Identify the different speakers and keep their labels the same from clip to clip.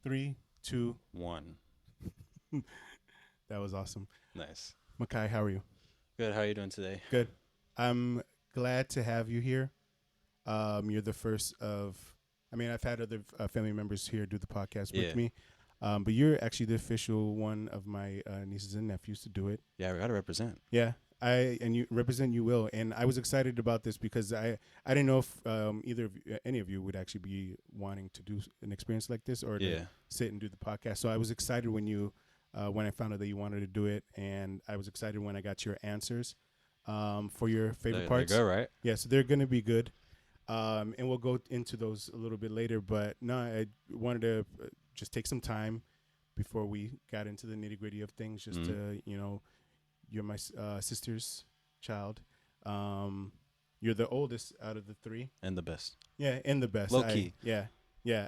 Speaker 1: Three, two.
Speaker 2: One.
Speaker 1: That was awesome.
Speaker 2: Nice.
Speaker 1: Mekhi, how are you?
Speaker 2: Good. How are you doing today?
Speaker 1: Good. I'm glad to have you here. You're the first of, I mean, I've had other family members here do the podcast with
Speaker 2: Yeah.
Speaker 1: me, but you're actually the official one of my nieces and nephews to do it.
Speaker 2: Yeah, we gotta represent.
Speaker 1: Yeah, and you represent you will, and I was excited about this because I didn't know if either of any of you would actually be wanting to do an experience like this or to
Speaker 2: Yeah.
Speaker 1: sit and do the podcast. So I was excited when I found out that you wanted to do it, and I was excited when I got your answers for your favorite
Speaker 2: They're
Speaker 1: parts.
Speaker 2: good, right?
Speaker 1: Yeah, so they're gonna be good, and we'll go into those a little bit later. But no, I wanted to just take some time before we got into the nitty gritty of things, just to you're my sister's child. You're the oldest out of the three.
Speaker 2: And the best.
Speaker 1: Yeah, and the best.
Speaker 2: Low key.
Speaker 1: Yeah.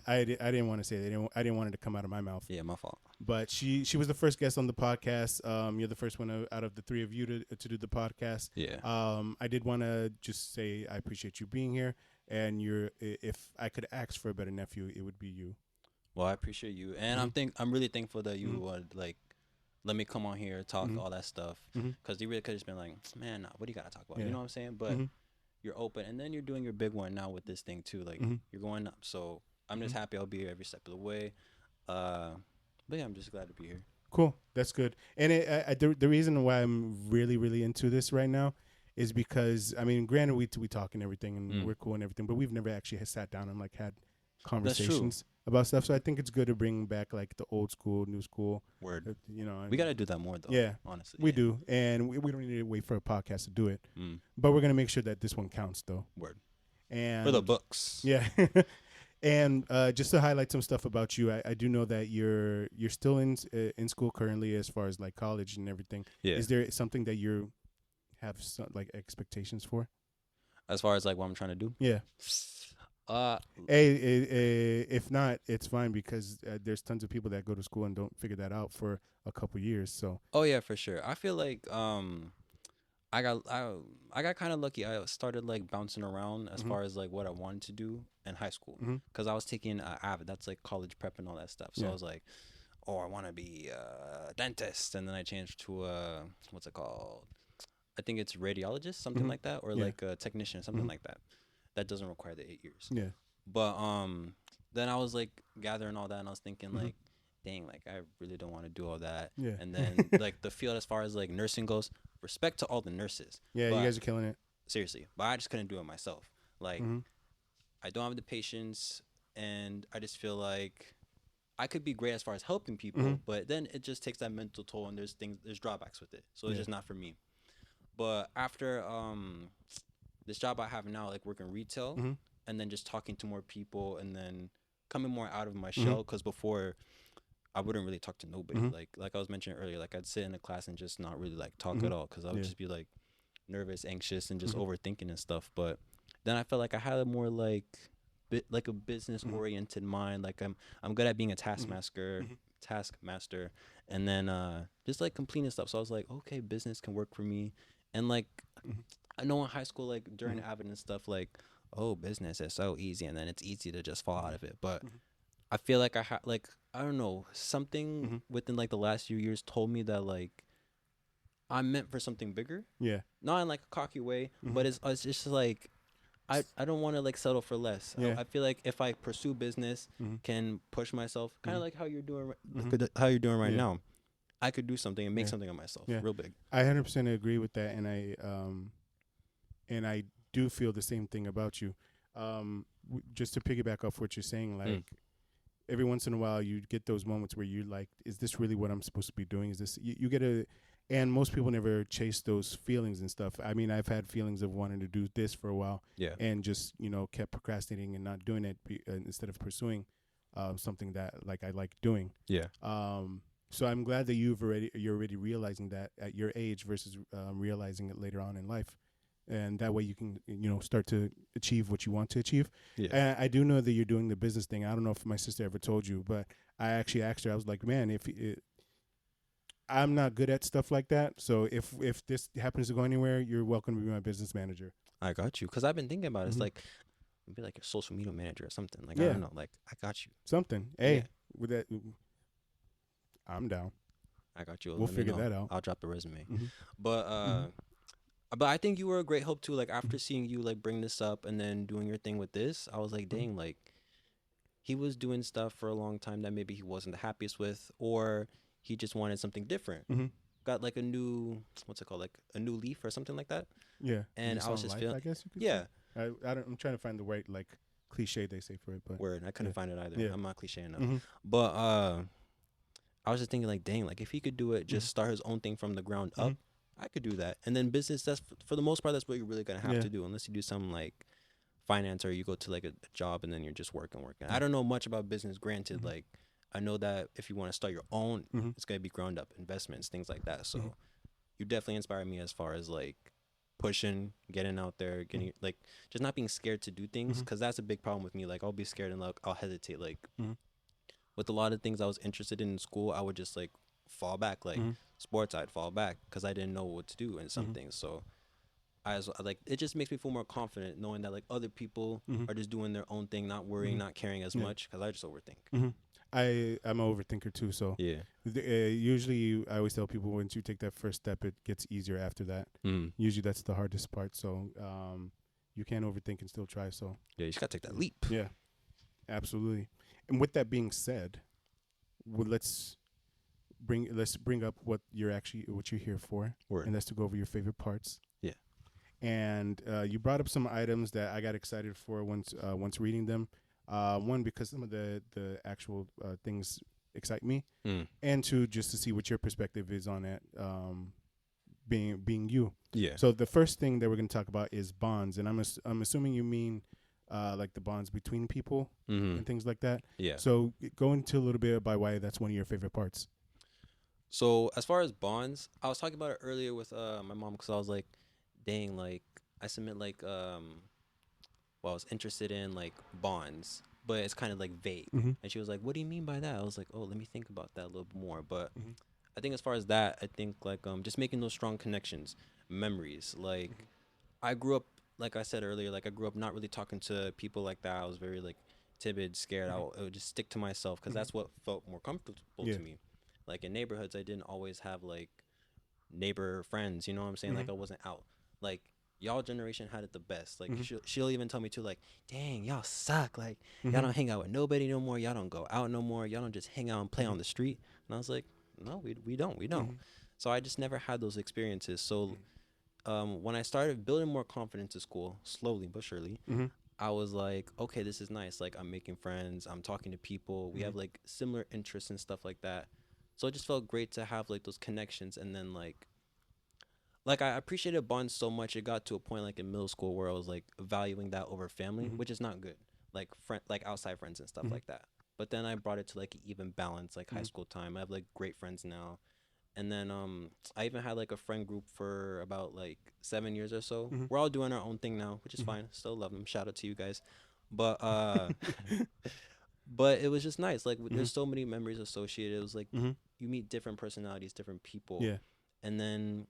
Speaker 1: I didn't want to say that. I didn't want it to come out of my mouth.
Speaker 2: Yeah, my fault.
Speaker 1: But she was the first guest on the podcast. You're the first one out of the three of you to do the podcast.
Speaker 2: Yeah.
Speaker 1: I did want to just say I appreciate you being here. And if I could ask for a better nephew, it would be you.
Speaker 2: Well, I appreciate you, and I'm really thankful that you would like let me come on here, talk all that stuff, because you really could have just been like, man, what do you gotta talk about?
Speaker 1: Yeah.
Speaker 2: You know what I'm saying? But you're open, and then you're doing your big one now with this thing too. Like you're going up, so I'm just happy I'll be here every step of the way. But yeah, I'm just glad to be here.
Speaker 1: Cool, that's good. And the reason why I'm really really into this right now is because I mean, granted we talk and everything, and we're cool and everything, but we've never actually sat down and like had conversations about stuff. So I think it's good to bring back like the old school, new school.
Speaker 2: Word.
Speaker 1: We
Speaker 2: We gotta do that more though.
Speaker 1: Yeah,
Speaker 2: honestly,
Speaker 1: we do, and we don't need to wait for a podcast to do it.
Speaker 2: Mm.
Speaker 1: But we're gonna make sure that this one counts though.
Speaker 2: Word.
Speaker 1: And
Speaker 2: For the books.
Speaker 1: yeah. And just to highlight some stuff about you, I do know that you're still in school currently, as far as like college and everything.
Speaker 2: Yeah.
Speaker 1: Is there something that you have like expectations for?
Speaker 2: As far as like what I'm trying to do.
Speaker 1: Yeah. If not, it's fine because there's tons of people that go to school and don't figure that out for a couple years. So.
Speaker 2: Oh yeah, for sure. I feel like I got kind of lucky. I started like bouncing around as far as like what I wanted to do in high school because I was taking AVID. That's like college prep and all that stuff. So I was like, oh, I want to be a dentist, and then I changed to what's it called? I think it's radiologist, something like that, or like a technician, something like that. That doesn't require the 8 years.
Speaker 1: Yeah.
Speaker 2: But then I was like gathering all that, and I was thinking like, dang, like I really don't want to do all that.
Speaker 1: Yeah.
Speaker 2: And then like the field as far as like nursing goes, respect to all the nurses.
Speaker 1: Yeah,
Speaker 2: but,
Speaker 1: you guys are killing it.
Speaker 2: seriously. But I just couldn't do it myself. Like I don't have the patience, and I just feel like I could be great as far as helping people, but then it just takes that mental toll, and there's drawbacks with it. So it's just not for me. But after this job I have now, like working retail, and then just talking to more people, and then coming more out of my shell, because before I wouldn't really talk to nobody. Like I was mentioning earlier, like I'd sit in a class and just not really like talk at all, because I would just be like nervous, anxious, and just overthinking and stuff. But then I felt like I had a more like a business oriented mind. Like I'm good at being a taskmaster, and then just like completing stuff. So I was like, okay, business can work for me. And like I know in high school, like during AVID and stuff, like, oh, business is so easy, and then it's easy to just fall out of it. But I feel like I don't know, something within like the last few years told me that like I'm meant for something bigger.
Speaker 1: Yeah.
Speaker 2: Not in like a cocky way, but it's just like I don't want to like settle for less.
Speaker 1: Yeah.
Speaker 2: I feel like if I pursue business, can push myself, kind of like how you're doing right now. I could do something and make something of myself, real big.
Speaker 1: I 100% agree with that, and I do feel the same thing about you. Just to piggyback off what you're saying, like every once in a while you get those moments where you're like, is this really what I'm supposed to be doing? Is this you get and most people never chase those feelings and stuff. I mean, I've had feelings of wanting to do this for a while, and just kept procrastinating and not doing it instead of pursuing something that like I like doing.
Speaker 2: Yeah.
Speaker 1: So I'm glad that you're already realizing that at your age versus realizing it later on in life, and that way you can start to achieve what you want to achieve.
Speaker 2: Yeah.
Speaker 1: And I do know that you're doing the business thing. I don't know if my sister ever told you, but I actually asked her. I was like, man, I'm not good at stuff like that. So if this happens to go anywhere, you're welcome to be my business manager.
Speaker 2: I got you, because I've been thinking about it. It's like be like a social media manager or something. Like I don't know. Like I got you.
Speaker 1: Something. Hey. With that, I'm down.
Speaker 2: I got you.
Speaker 1: We'll
Speaker 2: Let me
Speaker 1: figure
Speaker 2: know.
Speaker 1: that out.
Speaker 2: I'll drop the resume.
Speaker 1: Hmm.
Speaker 2: But
Speaker 1: Hmm.
Speaker 2: but I think you were a great help too. Like after seeing you like bring this up and then doing your thing with this, I was like,
Speaker 1: Hmm.
Speaker 2: dang, like he was doing stuff for a long time that maybe he wasn't the happiest with, or he just wanted something different.
Speaker 1: Hmm.
Speaker 2: Got like a new, what's it called, like a new leaf or something like that.
Speaker 1: Yeah,
Speaker 2: And I
Speaker 1: lease
Speaker 2: was
Speaker 1: on
Speaker 2: just
Speaker 1: life,
Speaker 2: feeling,
Speaker 1: I guess you could say.
Speaker 2: yeah,
Speaker 1: I'm trying to find the right like cliche they say for it, but
Speaker 2: word. I
Speaker 1: yeah,
Speaker 2: couldn't find it either.
Speaker 1: yeah.
Speaker 2: I'm not cliche enough.
Speaker 1: Hmm.
Speaker 2: But I was just thinking like, dang, like if he could do it,
Speaker 1: Hmm.
Speaker 2: just start his own thing from the ground
Speaker 1: Hmm.
Speaker 2: up, I could do that. And then business, that's for the most part, that's what you're really gonna have
Speaker 1: Yeah.
Speaker 2: to do, unless you do some like finance or you go to like a job and then you're just working. I don't know much about business. Granted,
Speaker 1: Hmm.
Speaker 2: like I know that if you want to start your own,
Speaker 1: Hmm.
Speaker 2: it's gonna be ground up investments, things like that.
Speaker 1: Hmm.
Speaker 2: So you definitely inspire me as far as like pushing, getting out there,
Speaker 1: Hmm.
Speaker 2: getting like just not being scared to do things,
Speaker 1: Hmm.
Speaker 2: because that's a big problem with me. Like I'll be scared and like I'll hesitate. Like
Speaker 1: Hmm.
Speaker 2: with a lot of things I was interested in school, I would just like fall back. Like
Speaker 1: Hmm.
Speaker 2: sports, I'd fall back because I didn't know what to do in some
Speaker 1: Hmm.
Speaker 2: things. So like it just makes me feel more confident knowing that like other people
Speaker 1: Hmm.
Speaker 2: are just doing their own thing, not worrying,
Speaker 1: Hmm.
Speaker 2: not caring as
Speaker 1: Yeah.
Speaker 2: much, because I just overthink.
Speaker 1: Hmm. I'm an overthinker too, so
Speaker 2: Yeah.
Speaker 1: usually I always tell people once you take that first step, it gets easier after that.
Speaker 2: Mm.
Speaker 1: Usually that's the hardest part. So you can't overthink and still try. So
Speaker 2: Yeah, you just gotta take that
Speaker 1: yeah,
Speaker 2: leap.
Speaker 1: yeah, absolutely. And with that being said, let's bring up what you're here for,
Speaker 2: Word.
Speaker 1: and that's to go over your favorite parts.
Speaker 2: Yeah.
Speaker 1: And you brought up some items that I got excited for once reading them. One, because some of the actual things excite me,
Speaker 2: Mm.
Speaker 1: and two, just to see what your perspective is on it. Being you.
Speaker 2: Yeah.
Speaker 1: So the first thing that we're going to talk about is bonds, and I'm assuming you mean like the bonds between people
Speaker 2: Mm-hmm.
Speaker 1: and things like that.
Speaker 2: Yeah.
Speaker 1: So go into a little bit about why that's one of your favorite parts.
Speaker 2: So as far as bonds, I was talking about it earlier with my mom, because I was like, dang, like I submit like well, I was interested in like bonds, but it's kind of like vague.
Speaker 1: Mm-hmm.
Speaker 2: And she was like, "What do you mean by that?" I was like, "Oh, let me think about that a little bit more." But
Speaker 1: Mm-hmm.
Speaker 2: I think as far as that, I think like just making those strong connections, memories. Like I grew up, like I said earlier, like I grew up not really talking to people like that. I was very like timid, scared. I would just stick to myself because that's what felt more comfortable
Speaker 1: Yeah.
Speaker 2: to me. Like in neighborhoods, I didn't always have like neighbor friends. You know what I'm saying?
Speaker 1: Mm-hmm.
Speaker 2: Like I wasn't out. Like y'all generation had it the best. Like
Speaker 1: Mm-hmm.
Speaker 2: she'll even tell me too. Like, dang, y'all suck. Like
Speaker 1: Mm-hmm.
Speaker 2: y'all don't hang out with nobody no more. Y'all don't go out no more. Y'all don't just hang out and play
Speaker 1: Mm-hmm.
Speaker 2: on the street. And I was like, no, we don't.
Speaker 1: Mm-hmm.
Speaker 2: So I just never had those experiences. So when I started building more confidence in school, slowly but surely,
Speaker 1: Mm-hmm.
Speaker 2: I was like, okay, this is nice. Like I'm making friends. I'm talking to people. We have like similar interests and stuff like that. So it just felt great to have like those connections. And then like I appreciated bonds so much. It got to a point like in middle school where I was like valuing that over family,
Speaker 1: Mm-hmm.
Speaker 2: which is not good. Like like outside friends and stuff
Speaker 1: Mm-hmm.
Speaker 2: like that. But then I brought it to like an even balance, like high
Speaker 1: Mm-hmm.
Speaker 2: school time. I have like great friends now. And then I even had like a friend group for about like 7 years or so.
Speaker 1: Mm-hmm.
Speaker 2: We're all doing our own thing now, which is
Speaker 1: Mm-hmm.
Speaker 2: fine. Still love them. Shout out to you guys. But but it was just nice. Like
Speaker 1: Mm-hmm.
Speaker 2: there's so many memories associated. It was like
Speaker 1: Mm-hmm.
Speaker 2: you meet different personalities, different people.
Speaker 1: Yeah.
Speaker 2: And then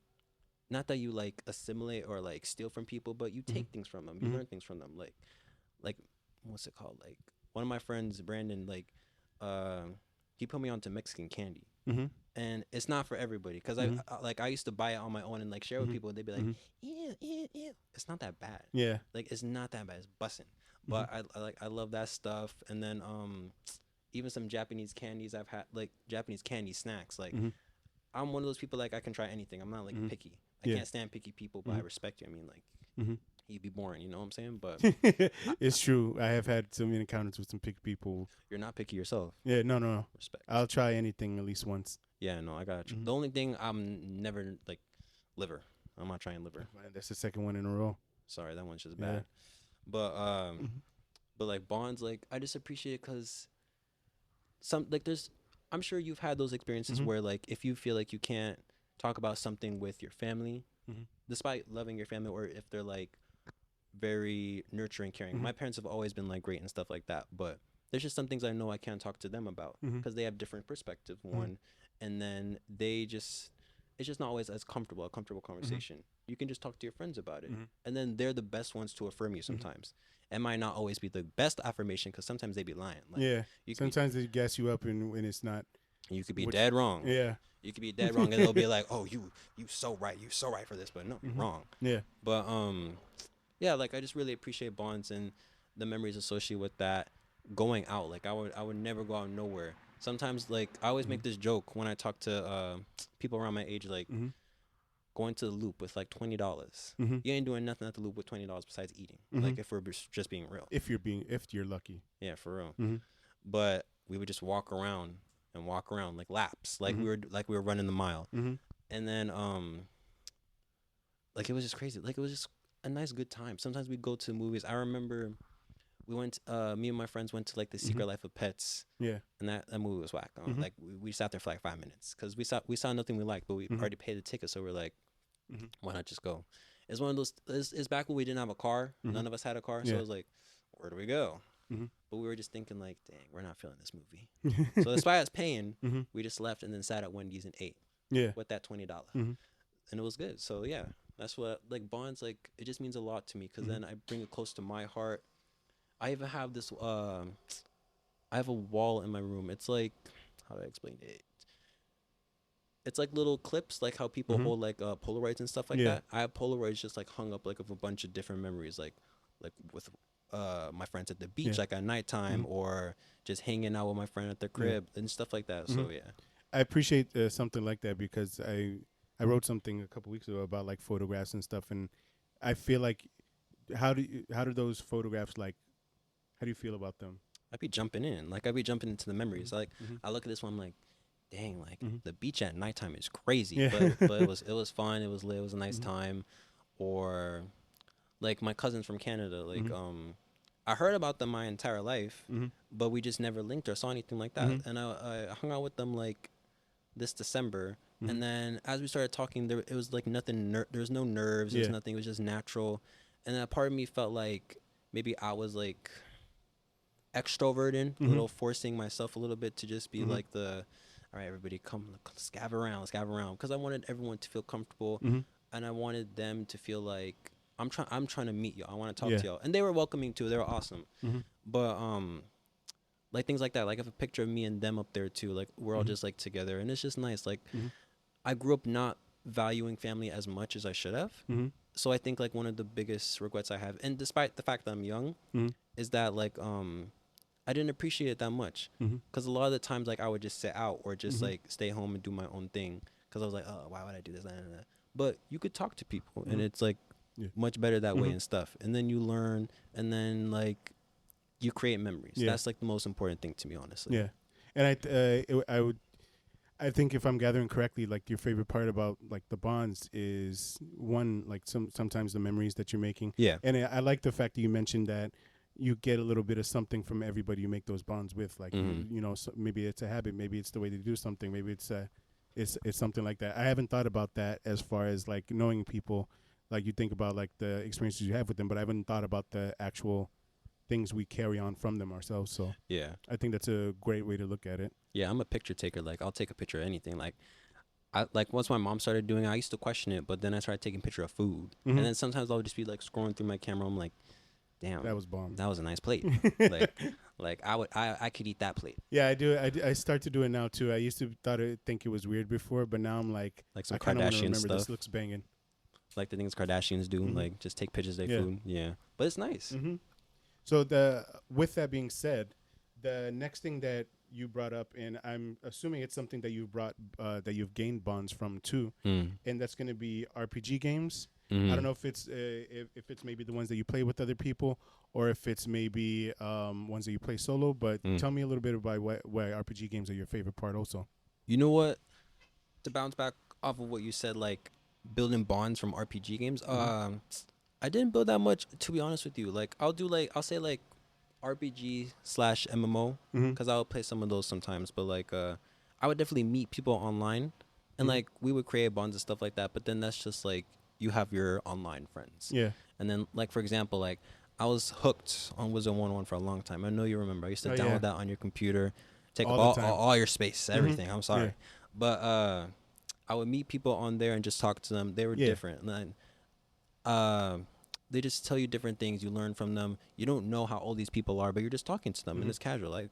Speaker 2: not that you like assimilate or like steal from people, but you take things from them. You
Speaker 1: Mm-hmm.
Speaker 2: learn things from them. Like what's it called? Like one of my friends, Brandon, like he put me onto Mexican candy.
Speaker 1: Mm-hmm.
Speaker 2: And it's not for everybody, because
Speaker 1: Mhm.
Speaker 2: I used to buy it on my own and like share with
Speaker 1: Mhm.
Speaker 2: people, and they'd be like,
Speaker 1: Mhm.
Speaker 2: ew, ew, ew. It's not that bad.
Speaker 1: Yeah.
Speaker 2: Like it's not that bad. It's bussin'. But I love that stuff. And then even some Japanese candies I've had, like Japanese candy snacks. Like
Speaker 1: Mhm.
Speaker 2: I'm one of those people, like I can try anything. I'm not like
Speaker 1: Mhm.
Speaker 2: picky. I
Speaker 1: Yeah.
Speaker 2: can't stand picky people, but I
Speaker 1: Mhm.
Speaker 2: respect you. I mean, like
Speaker 1: Mm-hmm.
Speaker 2: you'd be boring. You know what I'm saying? But
Speaker 1: It's true. I have had some encounters with some pick people.
Speaker 2: you're not picky yourself.
Speaker 1: Yeah, no.
Speaker 2: Respect.
Speaker 1: I'll try anything at least once.
Speaker 2: Yeah, no, I got you.
Speaker 1: Mhm.
Speaker 2: The only thing I'm never like liver. I'm not trying liver.
Speaker 1: Man, that's the second one in a row.
Speaker 2: Sorry, that one's just
Speaker 1: Yeah.
Speaker 2: bad. But
Speaker 1: Mhm.
Speaker 2: but like bonds, like I just appreciate it because some like there's, I'm sure you've had those experiences
Speaker 1: Mhm.
Speaker 2: where like if you feel like you can't talk about something with your family,
Speaker 1: Mhm.
Speaker 2: despite loving your family, or if they're like very nurturing, caring.
Speaker 1: Mhm.
Speaker 2: My parents have always been like great and stuff like that, but there's just some things I know I can't talk to them about
Speaker 1: Mhm.
Speaker 2: because they have different perspective.
Speaker 1: Mhm.
Speaker 2: One, and then they just it's just not always as comfortable, a comfortable conversation. You can just talk to your friends about it.
Speaker 1: Mm-hmm.
Speaker 2: And then they're the best ones to affirm you sometimes. It might not always be the best affirmation because sometimes they be lying. Like,
Speaker 1: Yeah.
Speaker 2: you could
Speaker 1: Sometimes they gas you up and when it's not.
Speaker 2: you could be
Speaker 1: Which-
Speaker 2: dead wrong.
Speaker 1: Yeah.
Speaker 2: You could be dead wrong, and they'll be like, "Oh, you so right, you so right for this," but no, you're wrong.
Speaker 1: Yeah.
Speaker 2: But yeah, like I just really appreciate bonds and the memories associated with that. Going out, like I would never go out nowhere. Sometimes, like I always make this joke when I talk to people around my age, like going to the Loop with like $20. You ain't doing nothing at the Loop with $20 besides eating. Like if we're just being real.
Speaker 1: If you're lucky.
Speaker 2: Yeah, for real. But we would just walk around like laps, like we were running the mile, and then like it was just crazy. Like it was just a nice good time. Sometimes we'd go to movies. I remember we went. Me and my friends went to like The Secret Life of Pets.
Speaker 1: Yeah.
Speaker 2: And that movie was whack. Like we sat there for like 5 minutes because we saw nothing we liked, but we already paid the ticket, so we're like, why not just go? It's one of those. It's back when we didn't have a car. None of us had a car, so it was like, where do we go? But we were just thinking like, dang, we're not feeling this movie. So despite us paying, we just left and then sat at Wendy's and ate.
Speaker 1: Yeah.
Speaker 2: With that $20, and it was good. So yeah, that's what like bonds like. It just means a lot to me because then I bring it close to my heart. I even have this. I have a wall in my room. It's like, how do I explain it? It's like little clips, like how people hold like Polaroids and stuff like that. I have Polaroids just like hung up like of a bunch of different memories, like with my friends at the beach, like at nighttime, or just hanging out with my friend at their crib and stuff like that. So yeah,
Speaker 1: I appreciate something like that because I wrote something a couple weeks ago about like photographs and stuff, and I feel like how do those photographs, like, how do you feel about them?
Speaker 2: I'd be jumping in, like I'd be jumping into the memories. Like I look at this one, I'm like, dang, like the beach at nighttime is crazy, but it was fun, it was lit, it was a nice time. Or like my cousins from Canada, like I heard about them my entire life, but we just never linked or saw anything like that. And I hung out with them like this December, and then as we started talking, it was like nothing. There was no nerves. There was nothing. It was just natural, and that part of me felt like maybe I was like extroverted, a little forcing myself a little bit to just be like all right, everybody, come, let's scab around, because I wanted everyone to feel comfortable, and I wanted them to feel like I'm trying to meet y'all. I want to talk to y'all. And they were welcoming too. They were awesome. But like things like that, like I have a picture of me and them up there too. Like we're all just like together, and it's just nice. Like I grew up not valuing family as much as I should have. So I think like one of the biggest regrets I have, and despite the fact that I'm young, is that like I didn't appreciate it that much. Because a lot of the times like I would just sit out or just like stay home and do my own thing. Because I was like, oh, why would I do this? But you could talk to people, and it's like much better that way and stuff. And then you learn, and then like you create memories. That's like the most important thing to me, honestly.
Speaker 1: Yeah, and I think if I'm gathering correctly, like your favorite part about like the bonds is one, like sometimes the memories that you're making.
Speaker 2: Yeah,
Speaker 1: and I like the fact that you mentioned that you get a little bit of something from everybody you make those bonds with. Like you know, so maybe it's a habit, maybe it's the way they do something, maybe it's something like that. I haven't thought about that as far as like knowing people. Like you think about like the experiences you have with them, but I haven't thought about the actual things we carry on from them ourselves. So
Speaker 2: yeah,
Speaker 1: I think that's a great way to look at it.
Speaker 2: Yeah, I'm a picture taker. Like I'll take a picture of anything. Like once my mom started doing it, I used to question it, but then I started taking a picture of food, and then sometimes I'll just be like scrolling through my camera. I'm like, damn,
Speaker 1: that was bomb.
Speaker 2: That was a nice plate. like I could eat that plate.
Speaker 1: Yeah, I do. I start to do it now too. I used to think it was weird before, but now I'm like
Speaker 2: some
Speaker 1: I kind of want to
Speaker 2: Kardashian
Speaker 1: remember
Speaker 2: stuff.
Speaker 1: this looks banging.
Speaker 2: Like the things Kardashians do, like just take pictures of their food. Yeah, but it's nice.
Speaker 1: So with that being said, the next thing that you brought up, and I'm assuming it's something that you brought that you've gained bonds from too, and that's going to be RPG games. I don't know if it's maybe the ones that you play with other people, or if it's maybe ones that you play solo. But tell me a little bit about why RPG games are your favorite part. Also,
Speaker 2: you know what? To bounce back off of what you said, like building bonds from RPG games. I didn't build that much, to be honest with you. Like I'll say RPG/MMO because I'll play some of those sometimes. But like I would definitely meet people online, and like we would create bonds and stuff like that. But then that's just like you have your online friends.
Speaker 1: Yeah.
Speaker 2: And then like for example, like I was hooked on Wizard 101 for a long time. I know you remember. I used to download that on your computer, take up all your space, everything. I'm sorry, but I would meet people on there and just talk to them. They were different. And then, they just tell you different things. You learn from them. You don't know how old these people are, but you're just talking to them and it's casual. Like,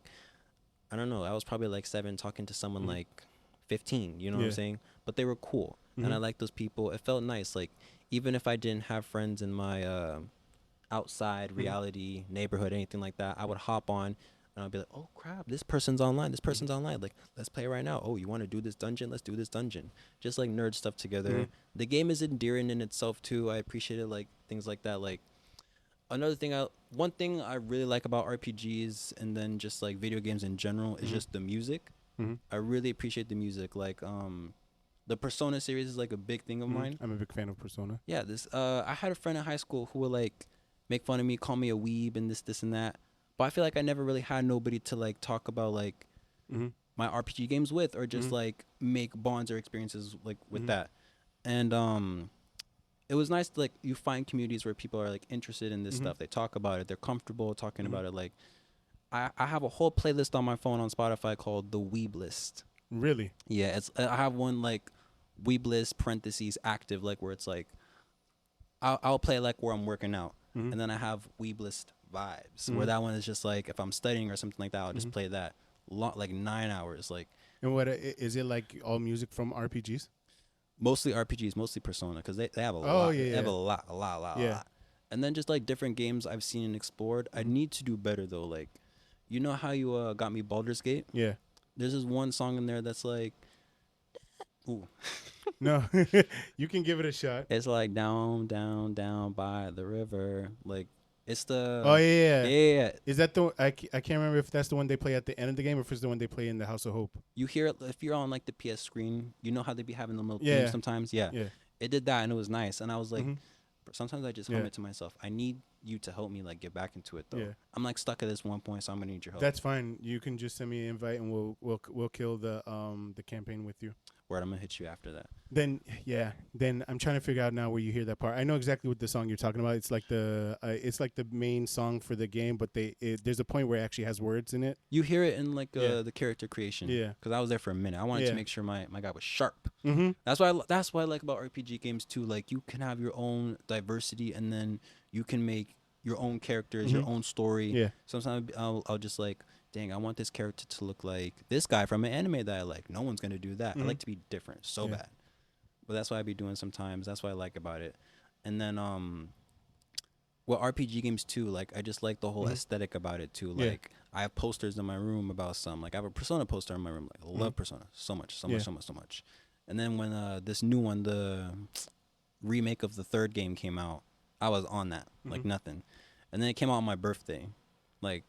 Speaker 2: I don't know. I was probably like 7 talking to someone like 15, you know what I'm saying? But they were cool. And I liked those people. It felt nice. Like, even if I didn't have friends in my outside reality neighborhood, anything like that, I would hop on and I'd be like, oh crap, this person's online. This person's online. Like, let's play right now. Oh, you want to do this dungeon? Let's do this dungeon. Just like nerd stuff together. The game is endearing in itself too. I appreciate it, like things like that. Like, one thing I really like about RPGs and then just like video games in general is just the music. I really appreciate the music. Like, the Persona series is like a big thing of mine.
Speaker 1: I'm a big fan of Persona.
Speaker 2: Yeah, I had a friend in high school who would like make fun of me, call me a weeb and this and that. But I feel like I never really had nobody to like talk about like my RPG games with, or just like make bonds or experiences like with that. And it was nice to, like, you find communities where people are like interested in this stuff. They talk about it. They're comfortable talking about it. Like, I have a whole playlist on my phone on Spotify called the Weeb List.
Speaker 1: Really?
Speaker 2: Yeah, I have one like Weeb List parentheses active, like where it's like I'll play like where I'm working out, and then I have Weeb List vibes where that one is just like if I'm studying or something like that, I'll just play that like 9 hours. Like,
Speaker 1: and what is it, like all music from RPGs?
Speaker 2: Mostly RPGs, mostly Persona, because they have a lot.
Speaker 1: Oh yeah,
Speaker 2: they have a lot. And then just like different games I've seen and explored. I need to do better though. Like, you know how you got me Baldur's Gate?
Speaker 1: Yeah.
Speaker 2: There's this one song in there that's like, ooh.
Speaker 1: No, you can give it a shot.
Speaker 2: It's like down by the river. Like, it's the.
Speaker 1: Oh yeah.
Speaker 2: Yeah.
Speaker 1: Is that the? I can't remember if that's the one they play at the end of the game or if it's the one they play in the House of Hope.
Speaker 2: You hear it if you're on like the PS screen. You know how they be having the little
Speaker 1: Yeah.
Speaker 2: theme sometimes. Yeah. It did that and it was nice. And I was like, sometimes I just hum it to myself. I need you to help me like get back into it though. Yeah. I'm like stuck at this one point, so I'm gonna need your help.
Speaker 1: That's fine. You can just send me an invite and we'll kill the campaign with you.
Speaker 2: Word, I'm gonna hit you after that.
Speaker 1: Then I'm trying to figure out now where you hear that part. I know exactly what the song you're talking about. It's like the main song for the game, but there's a point where it actually has words in it.
Speaker 2: You hear it in like the character creation.
Speaker 1: Yeah.
Speaker 2: Because I was there for a minute. I wanted to make sure my guy was sharp.
Speaker 1: Mm-hmm.
Speaker 2: That's what I like about RPG games too. Like, you can have your own diversity, and then you can make your own characters, your own story.
Speaker 1: Yeah.
Speaker 2: Sometimes I'll just like, dang, I want this character to look like this guy from an anime that I like. No one's gonna do that. I like to be different so bad. But that's what I be doing sometimes. That's what I like about it. And then with RPG games too, like, I just like the whole aesthetic about it too. Like, I have posters in my room about some. Like, I have a Persona poster in my room. Like, I love Persona so much. And then when this new one, the remake of the third game came out, I was on that like nothing. And then it came out on my birthday. Like,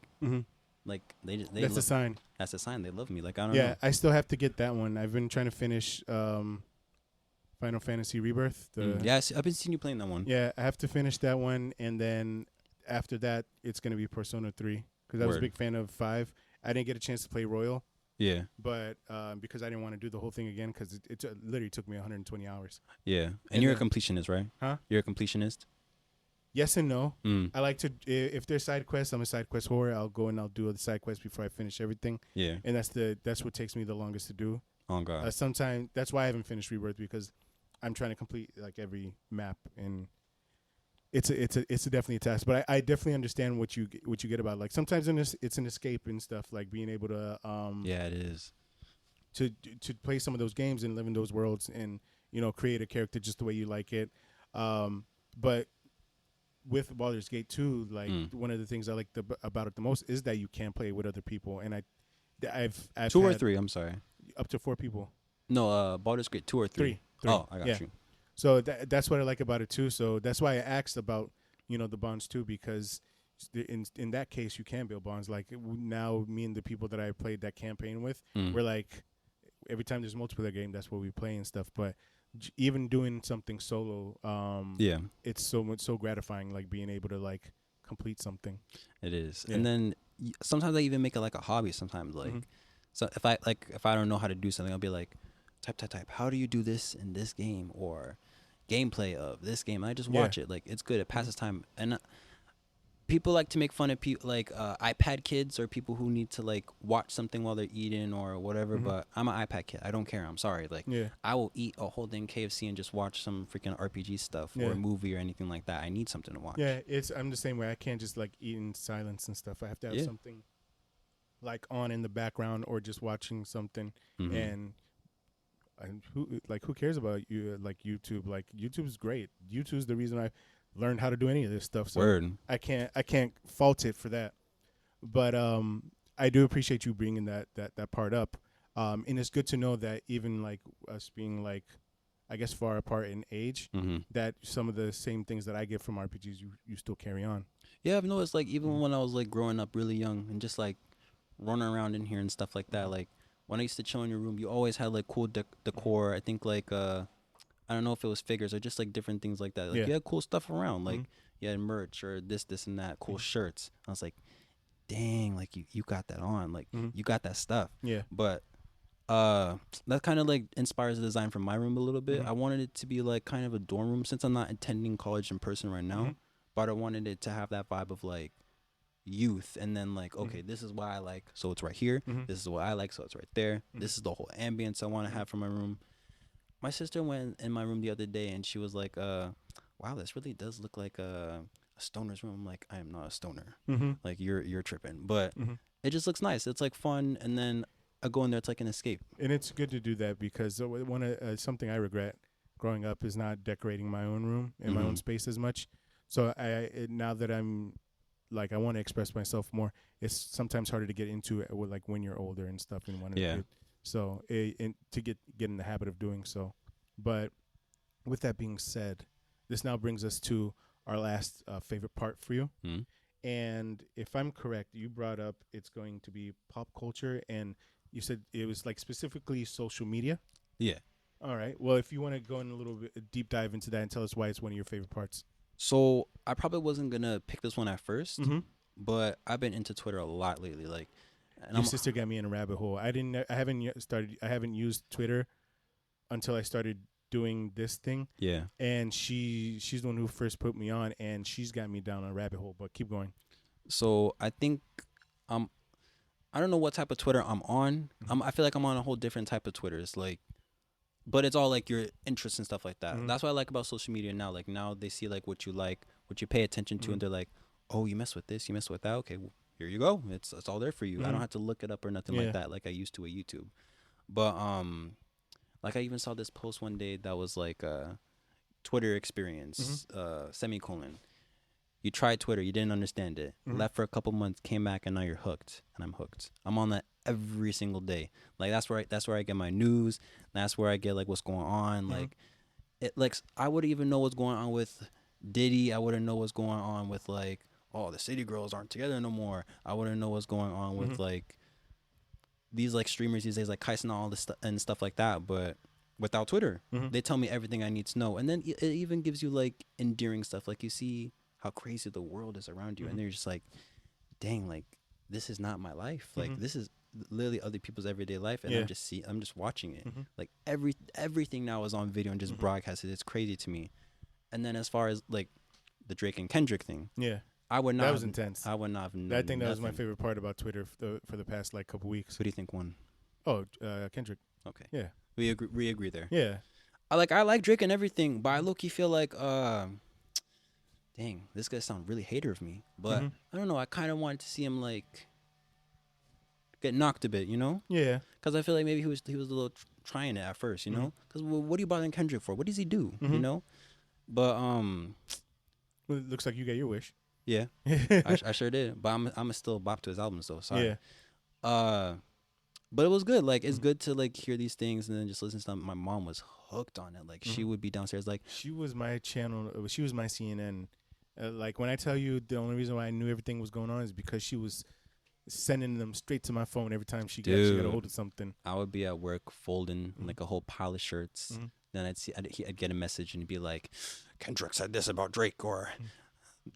Speaker 2: like they
Speaker 1: that's a sign.
Speaker 2: That's a sign they love me. Like, I don't know.
Speaker 1: Yeah, I still have to get that one. I've been trying to finish Final Fantasy Rebirth.
Speaker 2: Yes, I've been seeing you playing that one.
Speaker 1: Yeah, I have to finish that one, and then after that, it's gonna be Persona 3 because I was a big fan of 5. I didn't get a chance to play Royal.
Speaker 2: Yeah.
Speaker 1: But because I didn't want to do the whole thing again, because it literally took me 120 hours.
Speaker 2: Yeah, and you're a completionist, right?
Speaker 1: Huh?
Speaker 2: You're a completionist.
Speaker 1: Yes and no. I like to, if there's side quests, I'm a side quest whore. I'll go and I'll do the side quests before I finish everything.
Speaker 2: Yeah.
Speaker 1: And that's what takes me the longest to do.
Speaker 2: Oh God.
Speaker 1: Sometimes that's why I haven't finished Rebirth, because I'm trying to complete like every map, and it's definitely a task. But I definitely understand what you get about, like, sometimes it's an escape and stuff, like being able to
Speaker 2: yeah, it is
Speaker 1: to play some of those games and live in those worlds and create a character just the way you like it. But with Baldur's Gate 2, like one of the things I like about it the most is that you can play with other people, and I've
Speaker 2: 2 or 3. I'm sorry,
Speaker 1: up to 4 people. No,
Speaker 2: Baldur's Gate 2 or 3.
Speaker 1: 3.
Speaker 2: Oh, I got you.
Speaker 1: So that's what I like about it too. So that's why I asked about the bonds too, because in that case you can build bonds. Like, now me and the people that I played that campaign with, we're like, every time there's a multiplayer game, that's what we play and stuff. But even doing something solo, it's so gratifying, like being able to like complete something.
Speaker 2: It is. And then sometimes I even make it like a hobby sometimes, like so if I don't know how to do something, I'll be like, type, how do you do this in this game, or gameplay of this game, and I just watch it. Like, it's good, it passes time. And people like to make fun of people like iPad kids or people who need to like watch something while they're eating or whatever. But I'm an iPad kid. I don't care. I'm sorry. Like I will eat a whole damn KFC and just watch some freaking RPG stuff or a movie or anything like that. I need something to watch.
Speaker 1: Yeah, I'm the same way. I can't just like eat in silence and stuff. I have to have something like on in the background or just watching something. And who cares about you like YouTube? Like YouTube's great. YouTube's the reason I learned how to do any of this stuff. So I can't fault it for that. But I do appreciate you bringing that part up. And it's good to know that even like us being like, I guess, far apart in age, that some of the same things that I get from RPGs, you still carry on.
Speaker 2: Yeah, I've noticed like even when I was like growing up really young and just like running around in here and stuff like that, like when I used to chill in your room, you always had like cool decor. I think like I don't know if it was figures or just like different things like that. Like you had cool stuff around, like you had merch or this and that, cool shirts. I was like, dang, like you got that on, like you got that stuff.
Speaker 1: Yeah.
Speaker 2: But that kind of like inspires the design for my room a little bit. I wanted it to be like kind of a dorm room since I'm not attending college in person right now, but I wanted it to have that vibe of like youth and then like, okay, this is what I like, so it's right here. This is what I like, so it's right there. This is the whole ambience I want to have for my room. My sister went in my room the other day and she was like, wow, this really does look like a stoner's room. I'm like, I am not a stoner. Like you're tripping. But it just looks nice. It's like fun, and then I go in there, it's like an escape.
Speaker 1: And it's good to do that because something I regret growing up is not decorating my own room and my own space as much. So now that I'm like, I want to express myself more, it's sometimes harder to get into it with like when you're older and stuff and want to so to get in the habit of doing so. But with that being said, this now brings us to our last favorite part for you. And if I'm correct, you brought up it's going to be pop culture, and you said it was like specifically social media.
Speaker 2: Yeah.
Speaker 1: All right. Well, if you want to go in a little bit deep dive into that and tell us why it's one of your favorite parts.
Speaker 2: So I probably wasn't gonna pick this one at first, but I've been into Twitter a lot lately. Like, and
Speaker 1: your sister got me in a rabbit hole. I haven't used Twitter until I started doing this thing.
Speaker 2: Yeah.
Speaker 1: And she's the one who first put me on, and she's got me down a rabbit hole. But keep going.
Speaker 2: So I think I don't know what type of Twitter I'm on. I feel like I'm on a whole different type of Twitter. It's like, but it's all like your interests and stuff like that. That's what I like about social media now. Like now they see like what you like, what you pay attention to, and they're like, oh, you mess with this, you mess with that. Okay, well, here you go. It's all there for you. I don't have to look it up or nothing like that, like I used to with YouTube. But like I even saw this post one day that was like Twitter experience, semicolon. You tried Twitter, you didn't understand it. Left for a couple months, came back, and now you're hooked. And I'm hooked. I'm on that every single day. Like that's where I get my news. That's where I get like what's going on. Like it, like I wouldn't even know what's going on with Diddy. I wouldn't know what's going on with like, oh, the City Girls aren't together no more. I wouldn't know what's going on with like these like streamers these days, like Kais and all this and stuff like that. But without Twitter, they tell me everything I need to know. And then it even gives you like endearing stuff. Like you see how crazy the world is around you, and they're just like, dang, like this is not my life. Like this is literally other people's everyday life, and I'm just watching it. Like everything now is on video and just broadcasted. It's crazy to me. And then as far as like the Drake and Kendrick thing, I would not.
Speaker 1: That was intense.
Speaker 2: I would not have known.
Speaker 1: I think that was my favorite part about Twitter for the past like couple weeks.
Speaker 2: Who do you think won?
Speaker 1: Oh, Kendrick.
Speaker 2: Okay.
Speaker 1: Yeah.
Speaker 2: We agree there.
Speaker 1: Yeah.
Speaker 2: I like Drake and everything, but I low-key feel like dang, this gonna sound really hater of me, but I don't know. I kind of wanted to see him like get knocked a bit, you know?
Speaker 1: Yeah.
Speaker 2: Because I feel like maybe he was a little trying it at first, you know? Because what are you bothering Kendrick for? What does he do? You know? But
Speaker 1: well, it looks like you got your wish.
Speaker 2: Yeah, I sure did. But I'm still bop to his albums though. Sorry. Yeah. But it was good. Like it's good to like hear these things and then just listen to them. My mom was hooked on it. Like she would be downstairs. Like
Speaker 1: she was my channel. She was my CNN. Like when I tell you the only reason why I knew everything was going on is because she was sending them straight to my phone every time she got a hold of something.
Speaker 2: I would be at work folding like a whole pile of shirts. Then I'd get a message and he'd be like, Kendrick said this about Drake, or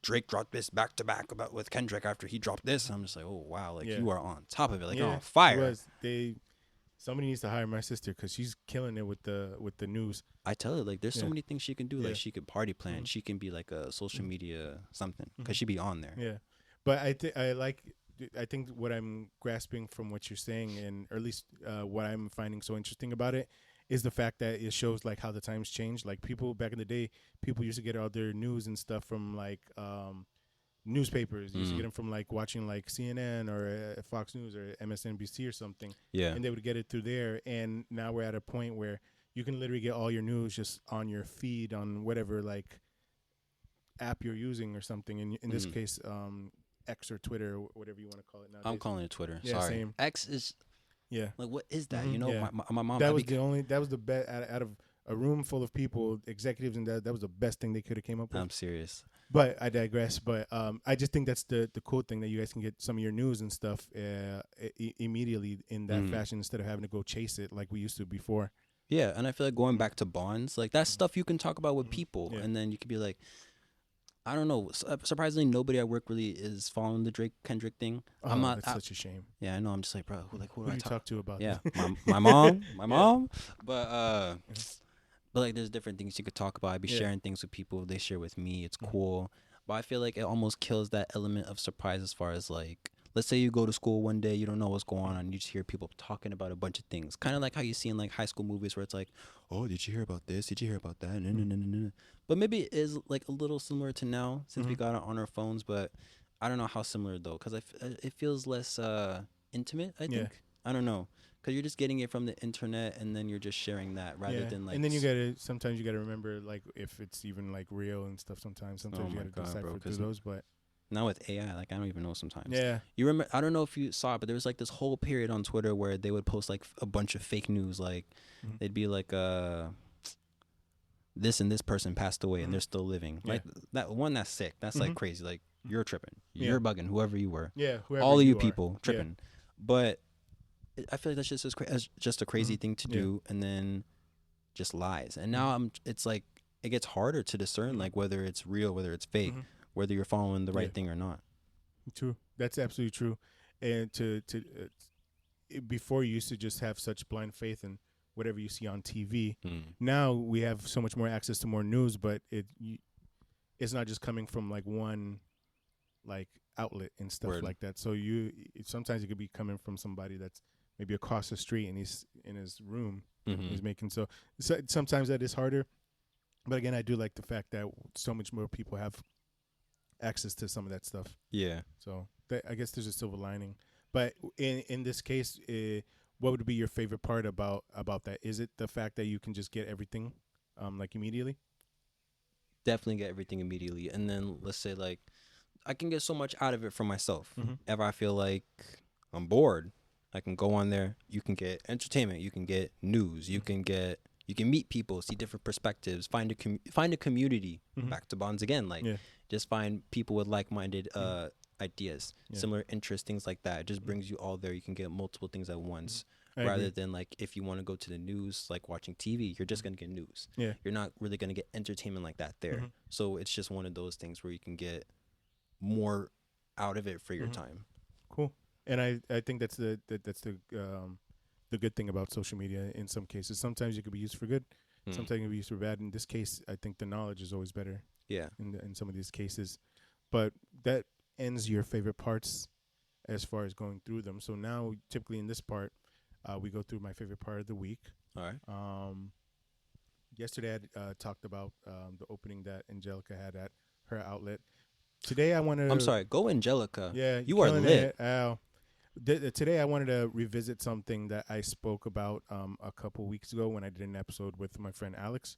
Speaker 2: Drake dropped this back to back about with Kendrick after he dropped this. And I'm just like, oh wow, like you are on top of it, like you're on fire.
Speaker 1: Somebody needs to hire my sister because she's killing it with the news.
Speaker 2: I tell her, like, there's so
Speaker 1: Yeah.
Speaker 2: many things she can do.
Speaker 1: Yeah.
Speaker 2: Like, she could party plan.
Speaker 1: Mhm.
Speaker 2: She can be like a social
Speaker 1: Mhm.
Speaker 2: media something because
Speaker 1: Mhm.
Speaker 2: she be on there.
Speaker 1: Yeah, but I think what I'm grasping from what you're saying, and or at least what I'm finding so interesting about it, is the fact that it shows like how the times changed. Like people back in the day, people used to get all their news and stuff from like newspapers. You used to get them from like watching like CNN or Fox News or MSNBC or something,
Speaker 2: Yeah.
Speaker 1: and they would get it through there. And now we're at a point where you can literally get all your news just on your feed on whatever like app you're using or something. In this case, X or Twitter or whatever you want to call it nowadays.
Speaker 2: I'm calling it Twitter.
Speaker 1: Yeah,
Speaker 2: Sorry.
Speaker 1: same.
Speaker 2: X is
Speaker 1: Yeah.
Speaker 2: like, what is that?
Speaker 1: Mhm,
Speaker 2: You know,
Speaker 1: yeah.
Speaker 2: my mom.
Speaker 1: That was the best out of a room full of people, executives, and that was the best thing they could have came up with.
Speaker 2: I'm serious.
Speaker 1: But I digress. But I just think that's the cool thing that you guys can get some of your news and stuff immediately in that fashion instead of having to go chase it like we used to before.
Speaker 2: Yeah, and I feel like going back to bonds, like that's stuff you can talk about with people,
Speaker 1: Yeah.
Speaker 2: and then you could be like, I don't know. Surprisingly, nobody at work really is following the Drake Kendrick thing.
Speaker 1: Oh,
Speaker 2: I'm not.
Speaker 1: that's such a shame.
Speaker 2: Yeah, I know. I'm just like, bro, who
Speaker 1: Who
Speaker 2: do
Speaker 1: do
Speaker 2: I
Speaker 1: you talk to about
Speaker 2: Yeah,
Speaker 1: that?
Speaker 2: my mom, my mom. But like, there's different things you could talk about. I'd be sharing things with people. They share with me. It's cool. But I feel like it almost kills that element of surprise as far as like, let's say you go to school one day, you don't know what's going on, and you just hear people talking about a bunch of things. Kind of like how you see in like high school movies where it's like, oh, did you hear about this? Did you hear about that? No. But maybe it is like a little similar to now since we got it on our phones. But I don't know how similar though, because it feels less intimate. I think. I don't know. Because you're just getting it from the internet, and then you're just sharing that rather than like.
Speaker 1: And then sometimes you gotta remember like if it's even like real and stuff. Sometimes you gotta decipher through those. But
Speaker 2: now with AI, like I don't even know sometimes.
Speaker 1: Yeah.
Speaker 2: You remember? I don't know if you saw it, but there was like this whole period on Twitter where they would post like a bunch of fake news. Like they'd be like, this and this person passed away and they're still living. Like that one, that's sick. That's like crazy. Like you're tripping. You're bugging. Whoever you were.
Speaker 1: Yeah.
Speaker 2: All of you people tripping. But I feel like that's just a crazy thing to do, and then just lies. And now it's like it gets harder to discern like whether it's real, whether it's fake, whether you're following the right thing or not.
Speaker 1: True. That's absolutely true. And before you used to just have such blind faith in whatever you see on TV. Now we have so much more access to more news, but it's not just coming from like one like outlet and stuff like that. So sometimes it could be coming from somebody that's maybe across the street and he's in his room. He's making so sometimes that is harder. But again, I do like the fact that so much more people have access to some of that stuff.
Speaker 2: Yeah.
Speaker 1: So I guess there's a silver lining. But in this case, what would be your favorite part about that? Is it the fact that you can just get everything like immediately?
Speaker 2: Definitely get everything immediately. And then let's say like I can get so much out of it for myself. If I feel like I'm bored, I can go on there. You can get entertainment. You can get news. You can meet people, see different perspectives, find a community. Back to bonds again. Like just find people with like-minded ideas, similar interests, things like that. It just brings you all there. You can get multiple things at once. Rather than like if you want to go to the news, like watching TV, you're just gonna get news.
Speaker 1: Yeah.
Speaker 2: You're not really gonna get entertainment like that there. So it's just one of those things where you can get more out of it for your time.
Speaker 1: Cool. And I think that's the good thing about social media in some cases. Sometimes it could be used for good, sometimes it can be used for bad. In this case, I think the knowledge is always better.
Speaker 2: Yeah.
Speaker 1: In some of these cases. But that ends your favorite parts as far as going through them. So now typically in this part, we go through my favorite part of the week.
Speaker 2: All right.
Speaker 1: Yesterday I talked about the opening that Angelica had at her outlet. Today I wanted to...
Speaker 2: I'm sorry. Go Angelica.
Speaker 1: Yeah.
Speaker 2: You are lit.
Speaker 1: Today I wanted to revisit something that I spoke about a couple weeks ago when I did an episode with my friend Alex.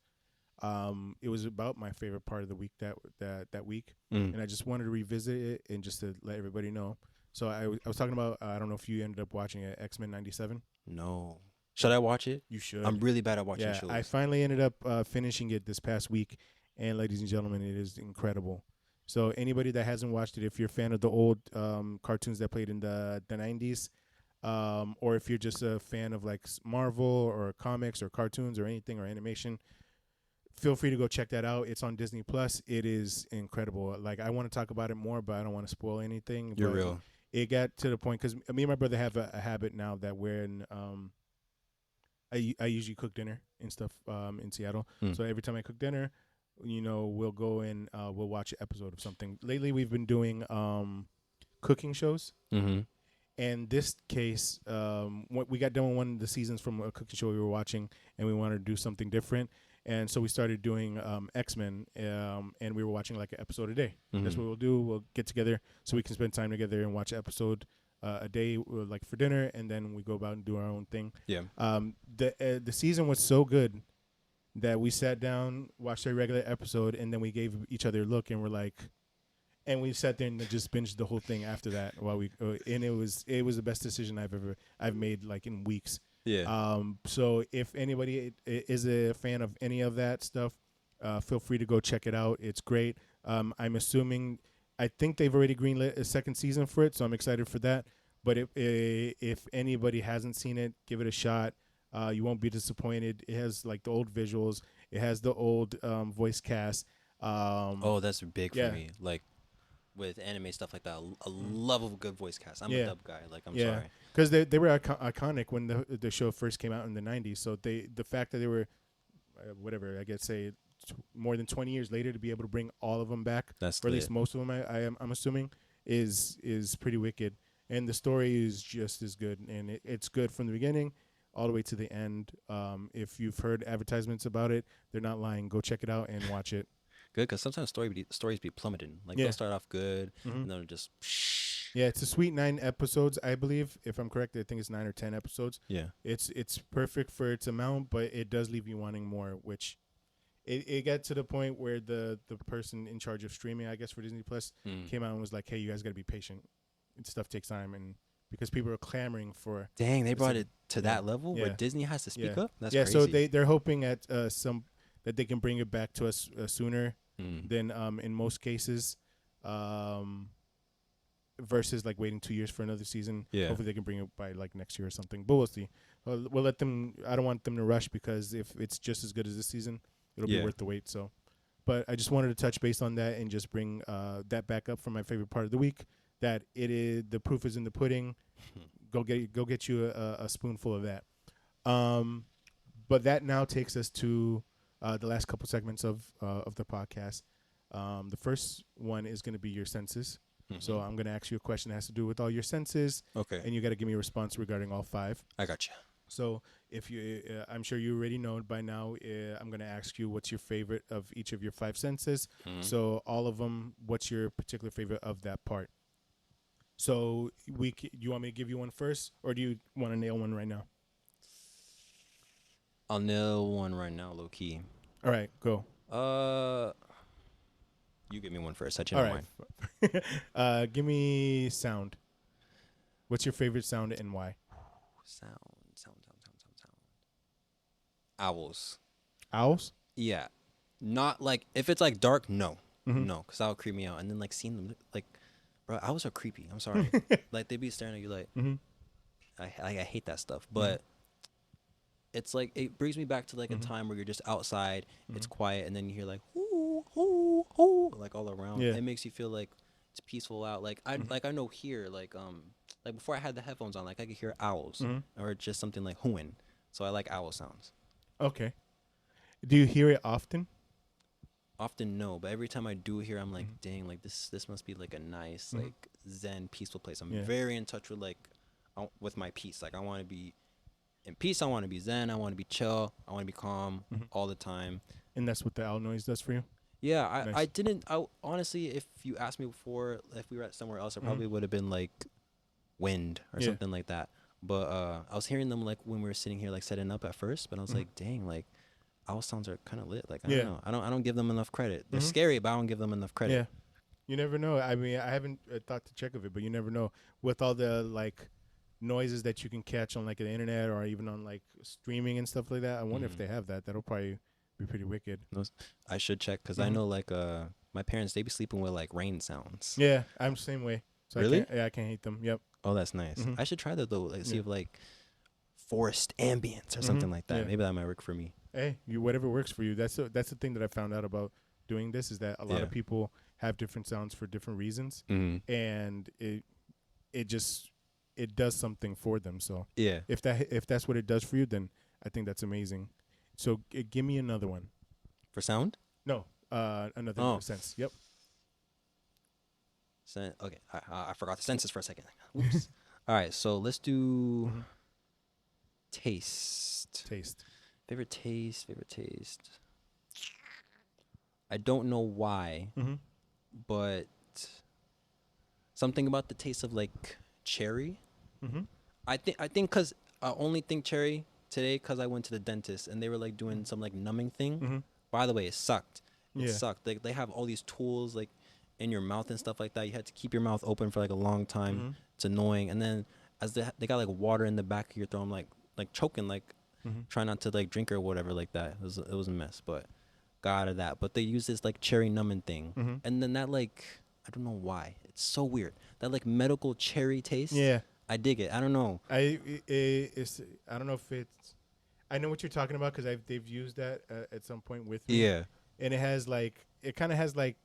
Speaker 1: It was about my favorite part of the week that week, and I just wanted to revisit it and just to let everybody know. So I was talking about I don't know if you ended up watching it, X-Men 97.
Speaker 2: No. Should I watch it?
Speaker 1: You should.
Speaker 2: I'm really bad at watching shows.
Speaker 1: I finally ended up finishing it this past week, and ladies and gentlemen, it is incredible. So anybody that hasn't watched it, if you're a fan of the old cartoons that played in the 90s, or if you're just a fan of like Marvel or comics or cartoons or anything or animation, feel free to go check that out. It's on Disney Plus. It is incredible. Like I want to talk about it more, but I don't want to spoil anything.
Speaker 2: You're real.
Speaker 1: It got to the point because me and my brother have a habit now that when I usually cook dinner and stuff in Seattle.
Speaker 2: Mm.
Speaker 1: So every time I cook dinner, we'll go and we'll watch an episode of something. Lately, we've been doing cooking shows.
Speaker 2: Mm-hmm.
Speaker 1: And this case, we got done with one of the seasons from a cooking show we were watching, and we wanted to do something different. And so we started doing X-Men, and we were watching like an episode a day.
Speaker 2: Mm-hmm.
Speaker 1: That's what we'll do. We'll get together so we can spend time together and watch an episode a day, like for dinner, and then we go about and do our own thing.
Speaker 2: Yeah.
Speaker 1: The season was so good that we sat down, watched a regular episode, and then we gave each other a look, and we're like, and we sat there and just binged the whole thing after that. While and it was the best decision I've made like in weeks.
Speaker 2: Yeah.
Speaker 1: So if anybody is a fan of any of that stuff, feel free to go check it out. It's great. I'm assuming, I think they've already greenlit a second season for it, so I'm excited for that. But if anybody hasn't seen it, give it a shot. You won't be disappointed. It has like the old visuals. It has the old voice cast.
Speaker 2: That's big for me. Like with anime stuff like that, I love a good voice cast. I'm a dub guy. Like I'm sorry.
Speaker 1: Because they were iconic when the show first came out in the 90s. So the fact that they were, whatever, I guess say more than 20 years later to be able to bring all of them back, or at least most of them, I'm assuming, is pretty wicked. And the story is just as good. And it's good from the beginning all the way to the end. If you've heard advertisements about it, they're not lying. Go check it out and watch it.
Speaker 2: Good, because sometimes stories be plummeting. Like they'll start off good, and then just.
Speaker 1: Yeah, it's a sweet 9 episodes, I believe. If I'm correct, I think it's 9 or 10 episodes.
Speaker 2: Yeah,
Speaker 1: it's perfect for its amount, but it does leave you wanting more. Which it got to the point where the person in charge of streaming, I guess for Disney Plus, came out and was like, "Hey, you guys got to be patient. Stuff takes time," and because people are clamoring for.
Speaker 2: Dang, they brought it to that level where Disney has to speak up. That's crazy.
Speaker 1: So they're hoping at that they can bring it back to us sooner than in most cases, versus like waiting 2 years for another season.
Speaker 2: Yeah.
Speaker 1: Hopefully they can bring it by like next year or something. But we'll see. We'll let them. I don't want them to rush because if it's just as good as this season, it'll be worth the wait. So, but I just wanted to touch base on that and just bring that back up for my favorite part of the week. That it is the proof is in the pudding. Go get you a spoonful of that. But that now takes us to the last couple segments of the podcast. The first one is going to be your senses. Mm-hmm. So I'm going to ask you a question that has to do with all your senses.
Speaker 2: Okay.
Speaker 1: And you got to give me a response regarding all 5.
Speaker 2: I got you.
Speaker 1: So if you, I'm sure you already know by now. I'm going to ask you what's your favorite of each of your 5 senses. Mm-hmm. So all of them. What's your particular favorite of that part? So you want me to give you one first, or do you want to nail one right now?
Speaker 2: I'll nail one right now, low key.
Speaker 1: All right, go.
Speaker 2: You give me one first. I change
Speaker 1: mine. Give me sound. What's your favorite sound and why?
Speaker 2: Sound. Owls.
Speaker 1: Owls?
Speaker 2: Yeah. Not like if it's like dark, no, because that would creep me out. And then like seeing them, like, bro, owls are creepy. I'm sorry. Like they be staring at you like, I hate that stuff. But it's like it brings me back to like a time where you're just outside, it's quiet, and then you hear like hoo hoo hoo like all around. Yeah. It makes you feel like it's peaceful out. Like I know here like before I had the headphones on, like I could hear owls or just something like hooing. So I like owl sounds.
Speaker 1: Okay. Do you hear it often?
Speaker 2: Often no, but every time I do hear, I'm like, dang, like this must be like a nice like zen peaceful place. I'm very in touch with like with my peace. Like I want to be in peace. I want to be zen. I want to be chill. I want to be calm all the time.
Speaker 1: And that's what the owl noise does for you?
Speaker 2: Yeah, nice. I honestly, if you asked me before, if we were at somewhere else, I probably would have been like wind or something like that. But I was hearing them like when we were sitting here like setting up at first, but I was like, dang, like owl sounds are kind of lit. Like I don't know, I don't give them enough credit. They're scary, but I don't give them enough credit.
Speaker 1: Yeah, you never know. I mean, I haven't thought to check of it, but you never know with all the like noises that you can catch on like the internet or even on like streaming and stuff like that. I wonder if they have that. That'll probably be pretty wicked.
Speaker 2: I should check because I know like my parents, they be sleeping with like rain sounds.
Speaker 1: Yeah, I'm the same way. So
Speaker 2: really?
Speaker 1: I can't hate them. Yep.
Speaker 2: Oh, that's nice. I should try that though. Like see if like forest ambience or something like that. Yeah. Maybe that might work for me.
Speaker 1: Hey, whatever works for you. That's the thing that I found out about doing this is that a lot of people have different sounds for different reasons, and it does something for them. So if that's what it does for you, then I think that's amazing. So give me another one.
Speaker 2: For sound?
Speaker 1: No, another
Speaker 2: Oh.
Speaker 1: sense. Yep.
Speaker 2: Okay, I forgot the senses for a second. Oops. All right, so let's do
Speaker 1: Mhm.
Speaker 2: taste.
Speaker 1: Taste.
Speaker 2: Favorite taste. Favorite taste. I don't know why,
Speaker 1: Mm-hmm.
Speaker 2: but something about the taste of like cherry.
Speaker 1: Mm-hmm.
Speaker 2: I think because I only think cherry today because I went to the dentist and they were like doing some like numbing thing.
Speaker 1: Mm-hmm.
Speaker 2: By the way, it sucked. It
Speaker 1: Yeah.
Speaker 2: sucked. They have all these tools like in your mouth and stuff like that. You had to keep your mouth open for like a long time.
Speaker 1: Mm-hmm.
Speaker 2: It's annoying. And then as they got like water in the back of your throat, I'm like choking, like
Speaker 1: Mm-hmm.
Speaker 2: trying not to like drink or whatever like that. It was a mess, but got out of that. But they use this like cherry numbing thing,
Speaker 1: Mm-hmm.
Speaker 2: and then that like I don't know why it's so weird. That like medical cherry taste.
Speaker 1: Yeah.
Speaker 2: I dig it. I don't know.
Speaker 1: It's I don't know if it's. I know what you're talking about because they've used that at some point with me.
Speaker 2: Yeah.
Speaker 1: And it has like it kind of has like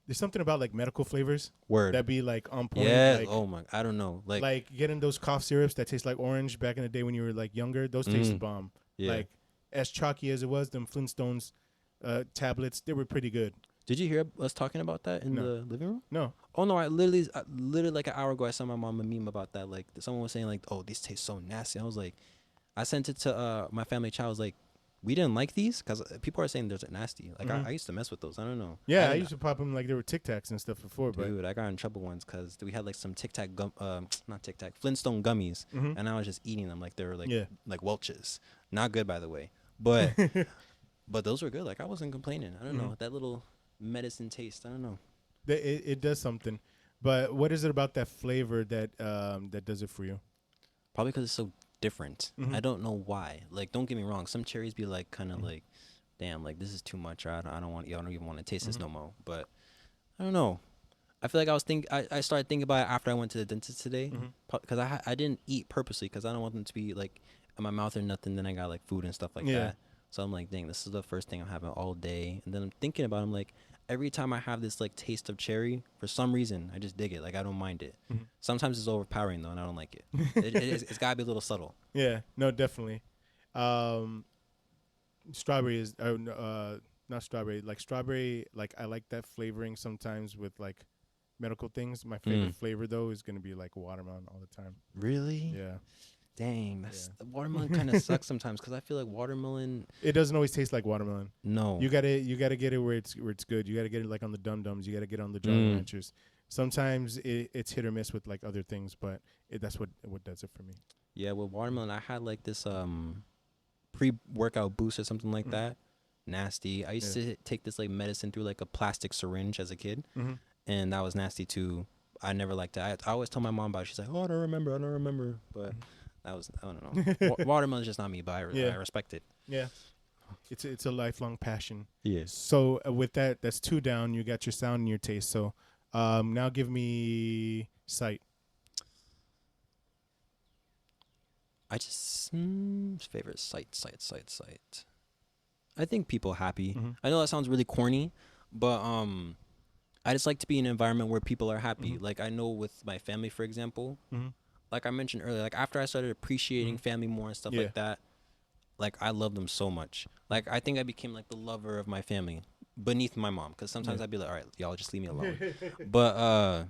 Speaker 1: there's something about like medical flavors
Speaker 2: Word.
Speaker 1: that be like on point.
Speaker 2: Yeah.
Speaker 1: Like,
Speaker 2: Oh my. I don't know.
Speaker 1: like getting those cough syrups that taste like orange back in the day when you were like younger. Those tasted bomb.
Speaker 2: Yeah.
Speaker 1: Like as chalky as it was, them Flintstones tablets, they were pretty good.
Speaker 2: Did you hear us talking about that in
Speaker 1: No.
Speaker 2: the living room?
Speaker 1: No.
Speaker 2: Oh no! I literally like an hour ago, I saw my mom a meme about that. Like someone was saying like, "Oh, these taste so nasty." I was like, I sent it to my family chat. I was like, "We didn't like these because people are saying they're nasty." Like
Speaker 1: Mhm.
Speaker 2: I used to mess with those. I don't know.
Speaker 1: Yeah, I
Speaker 2: didn't-
Speaker 1: used to pop them like they were Tic Tacs and stuff before,
Speaker 2: Dude, I got in trouble once because we had like some Tic Tac not Tic Tac, Flintstone gummies,
Speaker 1: but
Speaker 2: and I was just eating them like they were like
Speaker 1: yeah.
Speaker 2: like Welch's. Not good, by the way, but but those were good. Like I wasn't complaining. I don't know that little medicine taste. I don't know.
Speaker 1: It does something. But what is it about that flavor that that does it for you?
Speaker 2: Probably because it's so different.
Speaker 1: Mhm.
Speaker 2: I don't know why. Like, don't get me wrong. Some cherries be like kind of
Speaker 1: Mhm.
Speaker 2: like, damn, like this is too much. Or I don't want. I don't even want to taste this
Speaker 1: Mhm.
Speaker 2: no more. But I don't know. I feel like I started thinking about it after I went to the dentist today,
Speaker 1: Mhm.
Speaker 2: because I didn't eat purposely because I don't want them to be like in my mouth or nothing. Then I got like food and stuff like
Speaker 1: Yeah.
Speaker 2: that. So I'm like, dang, this is the first thing I'm having all day. And then I'm thinking about it, I'm like, every time I have this like taste of cherry, for some reason, I just dig it. Like I don't mind it.
Speaker 1: Mhm.
Speaker 2: Sometimes it's overpowering though, and I don't like it. It's gotta be a little subtle.
Speaker 1: Yeah, no, definitely. Strawberry is not strawberry. Like strawberry, like I like that flavoring sometimes with like medical things. My favorite flavor though is gonna be like watermelon all the time.
Speaker 2: Really?
Speaker 1: Yeah,
Speaker 2: Dang, that's
Speaker 1: Yeah.
Speaker 2: the watermelon kind of sucks sometimes because I feel like watermelon.
Speaker 1: it doesn't always taste like watermelon.
Speaker 2: No.
Speaker 1: You gotta get it where it's good. You gotta get it like on the Dum Dums. You gotta get it on the Jolly Ranchers. Sometimes it's hit or miss with like other things, but that's what does it for me.
Speaker 2: Yeah, with watermelon, I had like this pre-workout boost or something like that. Nasty. I used to take this like medicine through like a plastic syringe as a kid,
Speaker 1: Mm-hmm.
Speaker 2: and that was nasty too. I never liked it. I always tell my mom about it. She's like, "Oh, I don't remember." But that was I don't know. Watermelon's just not me, but I respect it.
Speaker 1: Yeah, it's a lifelong passion.
Speaker 2: Yes.
Speaker 1: So with that's 2 down. You got your sound and your taste. So now give me sight.
Speaker 2: I just favorite sight. I think people happy.
Speaker 1: Mhm.
Speaker 2: I know that sounds really corny, but I just like to be in an environment where people are happy.
Speaker 1: Mhm.
Speaker 2: Like I know with my family, for example,
Speaker 1: Mm-hmm.
Speaker 2: like I mentioned earlier, like after I started appreciating family more and stuff
Speaker 1: Yeah.
Speaker 2: like that, like I love them so much. Like I think I became like the lover of my family beneath my mom, because sometimes
Speaker 1: Yeah.
Speaker 2: I'd be like, all right, y'all just leave me alone. But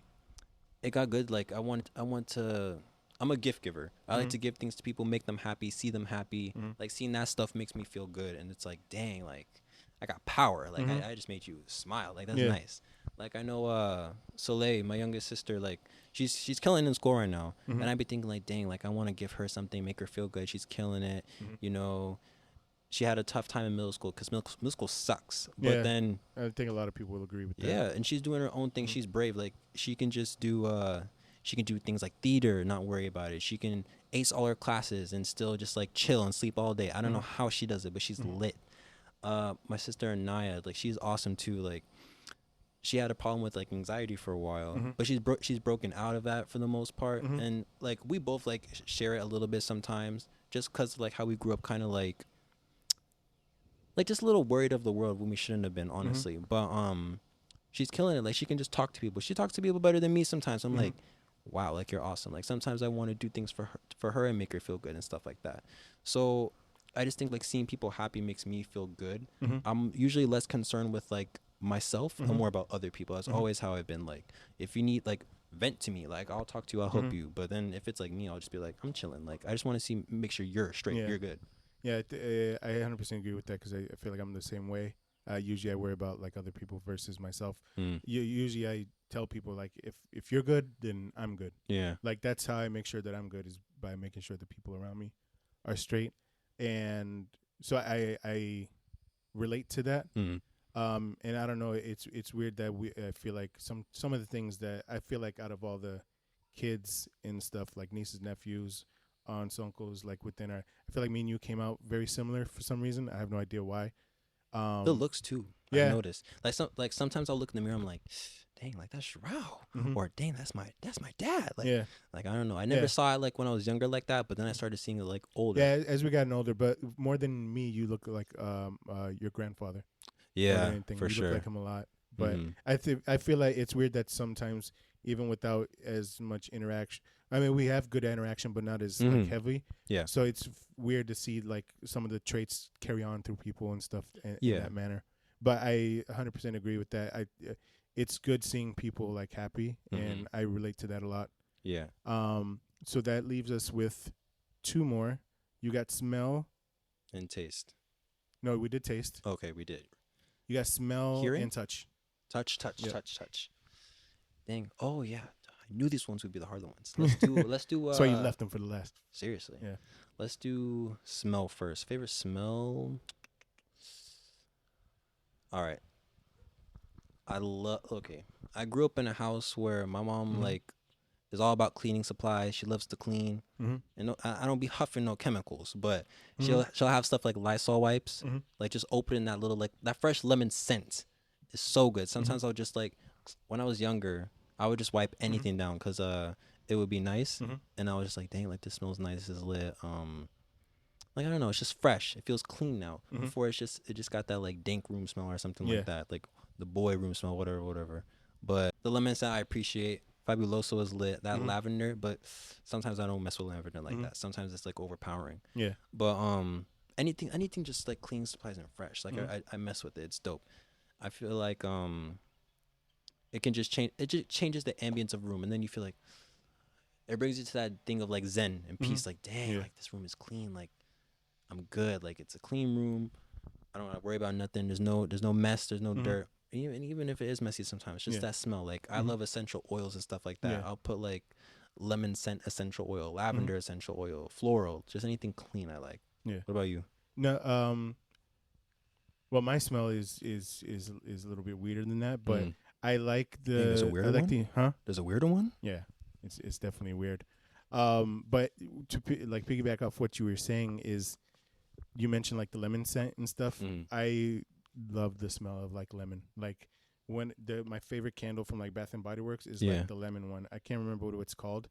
Speaker 2: it got good. Like I want to. I'm a gift giver. I like to give things to people, make them happy, see them happy. Like seeing that stuff makes me feel good, and it's like, dang, like I got power. Like I just made you smile. Like that's nice. Like I know Soleil, my youngest sister, like she's killing in school right now, and I'd be thinking like, dang, like I want to give her something, make her feel good. She's killing it. You know, she had a tough time in middle school because middle school sucks. But then
Speaker 1: I think a lot of people will agree with that.
Speaker 2: yeah, and she's doing her own thing. She's brave. Like she can just do she can do things like theater, not worry about it. She can ace all her classes and still just like chill and sleep all day. I don't know how she does it, but she's lit. My sister Naya, like she's awesome too. Like she had a problem with like anxiety for a while, but she's broken out of that for the most part. And like we both like share it a little bit sometimes, just cause like how we grew up, kind of like just a little worried of the world when we shouldn't have been, honestly. But she's killing it. Like she can just talk to people. She talks to people better than me sometimes. I'm like, wow, like you're awesome. Like sometimes I want to do things for her and make her feel good and stuff like that. So I just think like seeing people happy makes me feel good.
Speaker 1: Mm-hmm.
Speaker 2: I'm usually less concerned with like myself and
Speaker 1: Mm-hmm.
Speaker 2: more about other people. That's
Speaker 1: Mm-hmm.
Speaker 2: always how I've been. Like if you need like vent to me, like I'll talk to you, I'll help
Speaker 1: Mm-hmm.
Speaker 2: you. But then if it's like me, I'll just be like, I'm chilling. Like I just want to make sure you're straight,
Speaker 1: Yeah.
Speaker 2: you're good.
Speaker 1: Yeah, I 100% agree with that because I feel like I'm the same way. Usually I worry about like other people versus myself.
Speaker 2: Mm.
Speaker 1: Usually I tell people like if you're good, then I'm good.
Speaker 2: Yeah.
Speaker 1: Like that's how I make sure that I'm good is by making sure the people around me are straight. And so I relate to that.
Speaker 2: Mm.
Speaker 1: And I don't know, it's weird that I feel like some of the things that I feel like out of all the kids and stuff like nieces, nephews, aunts, uncles, like within our, I feel like me and you came out very similar for some reason. I have no idea why.
Speaker 2: The looks too. I
Speaker 1: Yeah.
Speaker 2: noticed. Like sometimes I'll look in the mirror. I'm like, dang, like that's Rao,
Speaker 1: Mhm.
Speaker 2: or dang, that's my dad. Like,
Speaker 1: Yeah.
Speaker 2: like I don't know. I never
Speaker 1: Yeah.
Speaker 2: saw it like when I was younger like that, but then I started seeing it like older.
Speaker 1: Yeah, as we gotten older, but more than me, you look like your grandfather. More than
Speaker 2: Yeah,
Speaker 1: anything.
Speaker 2: for
Speaker 1: You
Speaker 2: sure.
Speaker 1: look like him a lot. But
Speaker 2: Mhm.
Speaker 1: I feel like it's weird that sometimes even without as much interaction, I mean we have good interaction, but not as like
Speaker 2: Mhm.
Speaker 1: heavy.
Speaker 2: Yeah.
Speaker 1: So it's weird to see like some of the traits carry on through people and stuff in
Speaker 2: Yeah.
Speaker 1: that manner. But I 100% agree with that. It's good seeing people like happy, and
Speaker 2: Mhm.
Speaker 1: I relate to that a lot.
Speaker 2: Yeah.
Speaker 1: So that leaves us with two more. You got smell.
Speaker 2: And taste.
Speaker 1: No, we did taste.
Speaker 2: Okay, we did.
Speaker 1: You got smell
Speaker 2: Hearing?
Speaker 1: and touch.
Speaker 2: Touch,
Speaker 1: Yep.
Speaker 2: touch. Dang. Oh yeah. I knew these ones would be the harder ones. Let's do
Speaker 1: That's why you left them for the last.
Speaker 2: seriously.
Speaker 1: Yeah.
Speaker 2: Let's do smell first. Favorite smell? All right. Okay. I grew up in a house where my mom
Speaker 1: Mhm.
Speaker 2: like is all about cleaning supplies. She loves to clean.
Speaker 1: Mm-hmm.
Speaker 2: And I don't be huffing no chemicals, but
Speaker 1: Mhm.
Speaker 2: she'll have stuff like Lysol wipes,
Speaker 1: Mhm.
Speaker 2: like just opening that little like that fresh lemon scent is so good.
Speaker 1: Mm-hmm.
Speaker 2: Sometimes I'll just like when I was younger, I would just wipe anything down because it would be nice,
Speaker 1: Mm-hmm.
Speaker 2: and I was just like, dang, like this smells nice, this is lit. Like I don't know, it's just fresh. It feels clean now.
Speaker 1: Mhm.
Speaker 2: Before it just got that like dank room smell or something
Speaker 1: Yeah.
Speaker 2: like that, like the boy room smell, whatever. But the lemon scent I appreciate. Fabuloso is lit. That
Speaker 1: Mhm.
Speaker 2: lavender, but sometimes I don't mess with lavender like
Speaker 1: Mhm.
Speaker 2: that. Sometimes it's like overpowering.
Speaker 1: Yeah.
Speaker 2: But anything just like clean supplies and fresh. Like
Speaker 1: Mhm.
Speaker 2: I mess with it. It's dope. I feel like it can just change. It just changes the ambience of room, and then you feel like it brings you to that thing of like zen and peace.
Speaker 1: Mhm.
Speaker 2: Like dang,
Speaker 1: Yeah.
Speaker 2: like this room is clean. Like I'm good. Like it's a clean room. I don't have to worry about nothing. There's no mess. There's no
Speaker 1: Mhm.
Speaker 2: dirt. Even if it is messy sometimes, it's just
Speaker 1: Yeah.
Speaker 2: that smell. Like I
Speaker 1: Mhm.
Speaker 2: love essential oils and stuff like that.
Speaker 1: Yeah.
Speaker 2: I'll put like lemon scent essential oil,
Speaker 1: Mm-hmm.
Speaker 2: lavender essential oil, floral, just anything clean I like.
Speaker 1: Yeah.
Speaker 2: What about you?
Speaker 1: No. Well, my smell is a little bit weirder than that, but
Speaker 2: Mm.
Speaker 1: I like
Speaker 2: Dang, there's a
Speaker 1: the
Speaker 2: weirder one?
Speaker 1: huh.
Speaker 2: There's a weirder one?
Speaker 1: Yeah. It's definitely weird. But to like piggyback off what you were saying is, you mentioned like the lemon scent and stuff.
Speaker 2: Mm.
Speaker 1: I love the smell of like lemon. Like when my favorite candle from like Bath and Body Works is
Speaker 2: Yeah.
Speaker 1: like the lemon one. I can't remember what it's called.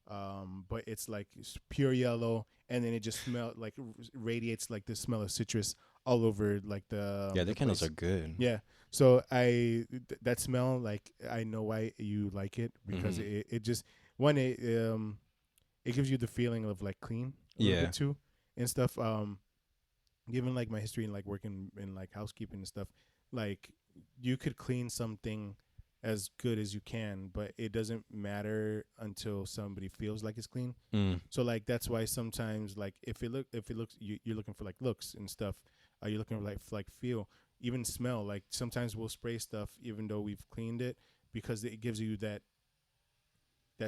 Speaker 1: But it's like it's pure yellow, and then it just smell like radiates like the smell of citrus all over like the
Speaker 2: Yeah,
Speaker 1: the
Speaker 2: their candles
Speaker 1: place.
Speaker 2: are good.
Speaker 1: Yeah. So that smell, like I know why you like it because
Speaker 2: Mhm.
Speaker 1: it just one it gives you the feeling of like clean a little
Speaker 2: Yeah.
Speaker 1: bit too and stuff. Given like my history and like working in like housekeeping and stuff, like you could clean something as good as you can, but it doesn't matter until somebody feels like it's clean.
Speaker 2: Mm.
Speaker 1: So like that's why sometimes like if it looks you're looking for like looks and stuff, you're looking for like feel, even smell. Like sometimes we'll spray stuff even though we've cleaned it because it gives you that